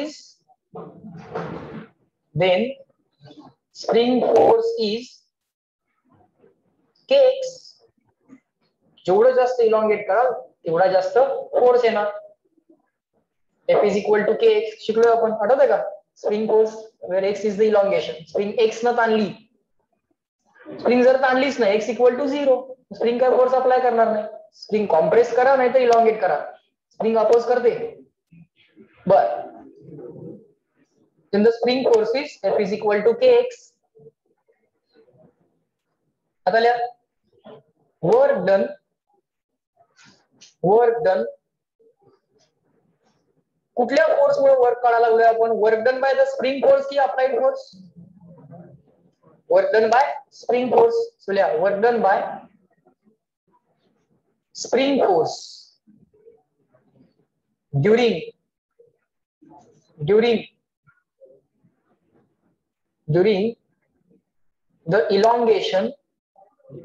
is kx. जेवढं जास्त इलॉंगेट कराल तेवढा जास्त फोर्स येणार. F is equal to kx शिकलोय आपण, आठवत आहे का? Spring force where x is the elongation. Spring x न ताणली, स्प्रिंग जर ताणलीच नाही, x इक्वल टू 0, स्प्रिंग काय फोर्स अप्लाय करणार नाही. स्प्रिंग कॉम्प्रेस करा नाही तर इलॉंगेट करा, स्प्रिंग अपोज करते. बर, then the spring force is F is equal to kx. आता लिहा वर्क डन कुठल्या फोर्स मुळे वर्क काढायला लागलोय आपण? Work done by the spring force की applied force? Work done by spring force. So लिहा work done by spring force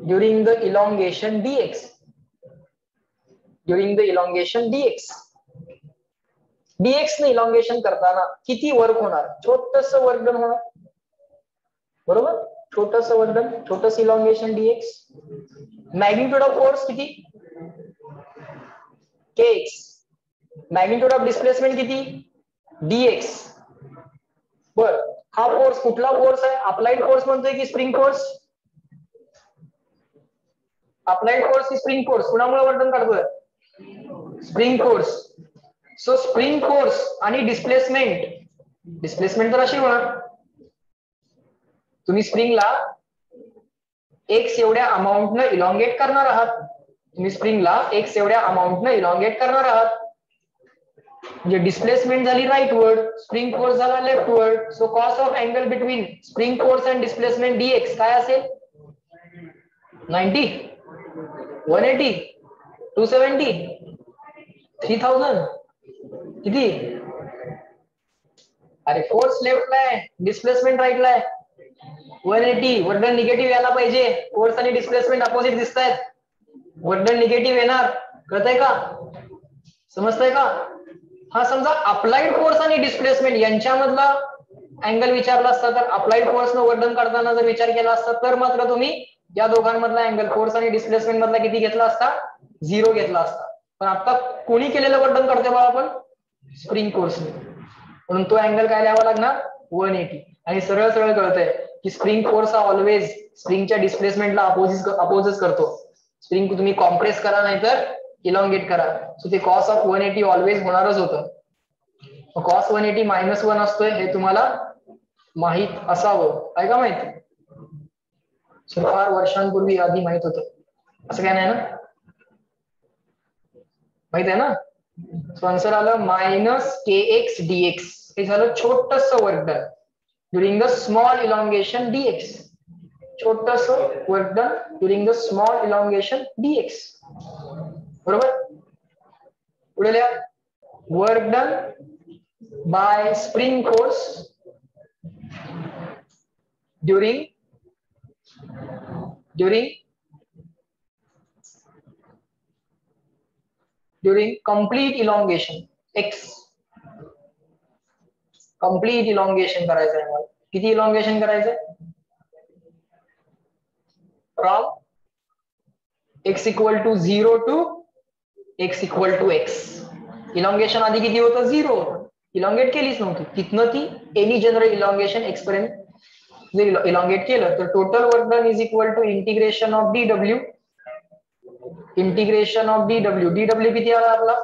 during the elongation dx. dx ने इलॉंगेशन करताना किती वर्क होणार? छोटस वर्क डन होणार. बरोबर, छोटस वर्क डन, छोटस elongation dx. Magnitude of force किती? kx. मॅग्निट्यूड ऑफ डिस्प्लेसमेंट किती? dx. बर, हा फोर्स कुठला फोर्स आहे? अप्लाइड फोर्स म्हणतोय की स्प्रिंग फोर्स? अप्लाइड फोर्स की स्प्रिंग फोर्स? कुणामुळे वर्तन काढतोय? Spring force. So spring force आणि डिस्प्लेसमेंट तर अशी होणार, तुम्ही स्प्रिंगला x एवढ्या अमाऊंटनं इलॉंगेट करणार आहात. म्हणजे डिस्प्लेसमेंट झाली राईटवर्ड, स्प्रिंग फोर्स झाला leftward. So cos of angle between spring force and displacement dx काय असेल? 90, 180, 270, 3000 किती? अरे फोर्स लेफ्टला आहे, डिस्प्लेसमेंट राईटला आहे. 180. वर्कडन निगेटिव्ह यायला पाहिजे, फोर्स आणि डिस्प्लेसमेंट अपोजिट दिसत आहेत, वर्कडन निगेटिव्ह येणार. कळतंय का? समजतंय का? हा समजा अप्लाइड फोर्स आणि डिस्प्लेसमेंट यांच्यामधला अँगल विचारला असता तर अप्लाइड फोर्स न वर्कडन काढताना जर विचार केला असता तर मात्र तुम्ही या दोघांमधला अँगल फोर्स आणि डिस्प्लेसमेंट मधला किती घेतला असता? 0 घेतला असता. पण आता कोणी केलेलं वर्कडन काढतोय बघा आपण? स्प्रिंग फोर्सने. म्हणून तो अँगल काय लिहावा लागणार? 180. आणि सरळ सरळ कळतंय की स्प्रिंग फोर्स हा ऑलवेज स्प्रिंगच्या डिस्प्लेसमेंटला अपोजच करतो. स्प्रिंग तुम्ही कॉम्प्रेस करा नाहीतर इलॉंगेट करा, सो ते कॉस ऑफ 180 ऑलवेज होणारच होतं. कॉस 180 -1 असतोय हे तुम्हाला माहित असावं. काय का माहित? फार वर्षांपूर्वी आधी माहित होतं, असं काय नाही ना? माहित आहे ना? सो आन्सर आलं -kx dx. हे झालं छोटस work done during the small elongation dx. छोटस work done during the small elongation dx. बरोबर. पुढे लिहा work done by spring force during complete elongation x. Complete elongation करायचं आहे मला. किती इलॉंगेशन करायचंय? From x equal to 0 to x equal to x. Elongation आधी किती होतं? 0. इलॉंगेट केलीच नव्हती. तिथनं ती any general elongation experiment elongate केलं तर total work done is equal to integration of DW DW किती आला आपला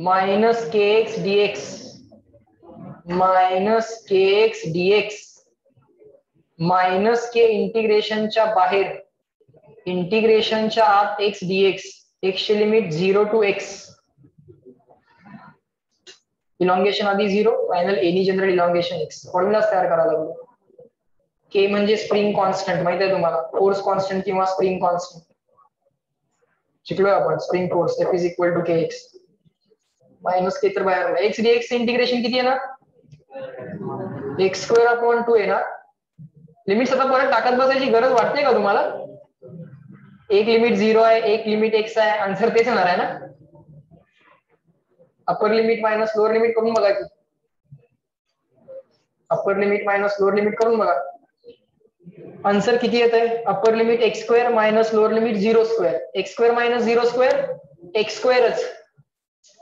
minus K x dx minus K इंटिग्रेशनच्या बाहेर इंटिग्रेशनच्या आत x dx एक्सची limit 0 to x elongation आधी 0 final any general elongation x फॉर्म्युलाच तयार करावा लागलो. के म्हणजे स्प्रिंग कॉन्स्टंट माहित आहे तुम्हाला फोर्स कॉन्स्टंट किंवा स्प्रिंग कॉन्स्टंट शिकलोय आपण spring force F is equal to K X minus K तर बाहेर एक्स डीएक्स इंटिग्रेशन किती आहे ना एक्स स्क्वेअर अपॉन 2 आहे ना. लिमिट्स आता परत टाकत बसायची गरज वाटते का तुम्हाला. एक लिमिट 0 आहे एक लिमिट x आहे आन्सर तेच येणार आहे ना. Upper limit minus lower limit करून बघा की upper limit minus lower limit करून बघा आन्सर किती येत आहे. Upper limit x square minus lower limit 0 square x square minus 0 square x स्क्वेअरच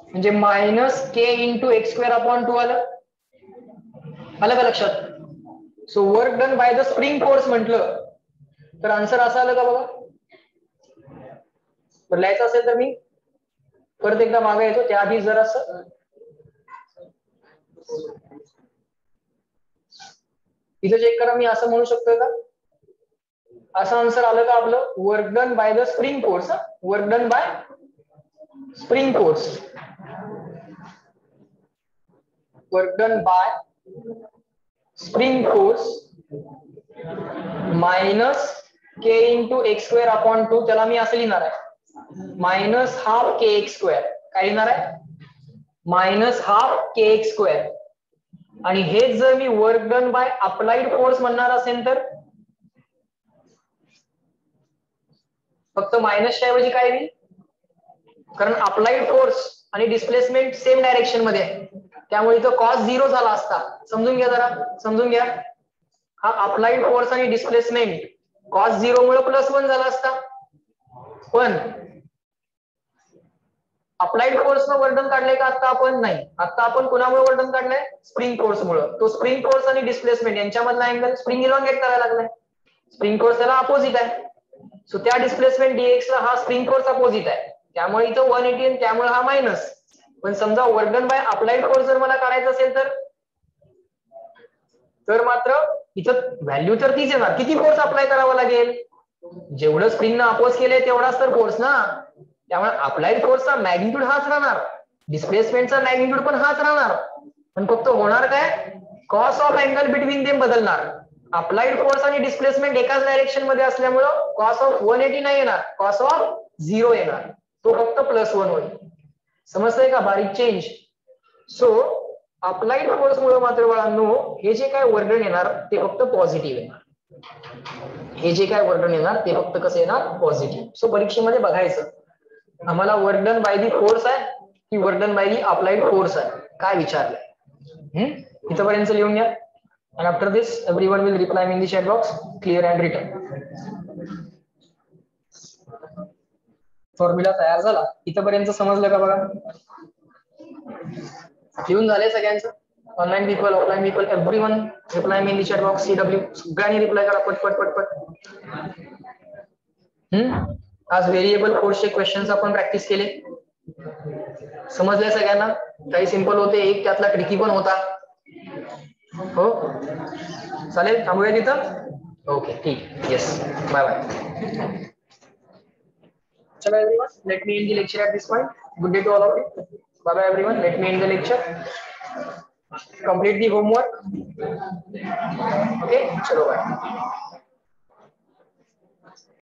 म्हणजे minus k into x square upon 2 आलं का लक्षात. So work done by the spring force म्हटलं तर आन्सर असं आलं का बघा. तर लिहायचं असेल तर मी परत एकदा मागे येतो त्याआधी जरा इथं चेक करा मी असं म्हणू शकतोय का असं आन्सर आलं का आपलं work done by the spring force work done by spring force work done by spring force minus k into x square upon 2 त्याला मी असं लिहिणार आहे minus half k x square काय लिहिणार आहे minus half k x square आणि हेच जर मी work done by applied force म्हणणार असेल तर फक्त मायनसच्या ऐवजी काय येईल कारण अप्लाइड फोर्स आणि डिस्प्लेसमेंट सेम डायरेक्शन मध्ये आहे त्यामुळे इथं कॉस 0 झाला असता. समजून घ्या जरा समजून घ्या हा अप्लाइड फोर्स आणि डिस्प्लेसमेंट कॉस 0 मुळे +1 झाला असता. पण अप्लाइड फोर्स न वर्डन काढलंय का आता आपण नाही. आता आपण कुणामुळे वर्डन काढलंय स्प्रिंग फोर्स मुळे. तो स्प्रिंग फोर्स आणि डिस्प्लेसमेंट यांच्यामधला अँगल स्प्रिंग इलॉंगेट करायला लागलाय. स्प्रिंग फोर्स त्याला अपोजिट आहे. सो त्या डिस्प्लेसमेंट डीएक्स ला हा स्प्रिंग फोर्स अपोजिट आहे त्यामुळे इथं 180 आणि त्यामुळे हा मायनस. पण समजा वर्डन बाय अप्लाइड फोर्स जर मला काढायचं असेल तर मात्र इथं व्हॅल्यू तर तीच येणार. किती फोर्स अप्लाय करावा लागेल जेवढं स्प्रिंगनं अपोज केलंय तेवढाच तर फोर्स ना. त्यामुळे अप्लाइड फोर्सचा मॅग्निट्यूड हाच राहणार डिस्प्लेसमेंटचा मॅग्निट्यूड पण हाच राहणार. पण फक्त होणार काय cos of angle between them बदलणार. अप्लाइड फोर्स आणि डिस्प्लेसमेंट एकाच डायरेक्शन मध्ये असल्यामुळं कॉस ऑफ 180 नाही येणार कॉस ऑफ 0 येणार. तो फक्त +1 होईल. समजतंय का बारीक चेंज. सो अप्लाइड फोर्स मुळे मात्र बाळांनो हे जे काय वर्डन येणार ते फक्त पॉझिटिव्ह येणार. हे जे काय वर्डन येणार ते फक्त कसं येणार पॉझिटिव्ह. सो परीक्षेमध्ये बघायचं आम्हाला वर्डन बाय दी फोर्स आहे की वर्डन बाय दी अप्लाइड फोर्स आहे काय विचारलंय इथपर्यंत लिहून घ्या. And after this, everyone will reply in the chat box, clear and written. Formula तयार झाला. इथपर्यंत समजलं का बघा. लिहून झाले सगळ्यांचं. Online people offline people everyone reply me in the chat box. CW सगळ्यांनी रिप्लाय करा पट. आज व्हेरिएबल फोर्सचे क्वेश्चन्स आपण प्रॅक्टिस केले. समजले सगळ्यांना. काही सिंपल होते एक त्यातला ट्रिकी पण होता. हो चालेल थांबूया तिथं. ओके ठीक येस बाय बाय. चलो everyone let me end the lecture at this point. Good day to all of you. Bye bye everyone. Let me end the lecture. Complete the homework. Okay चलो bye.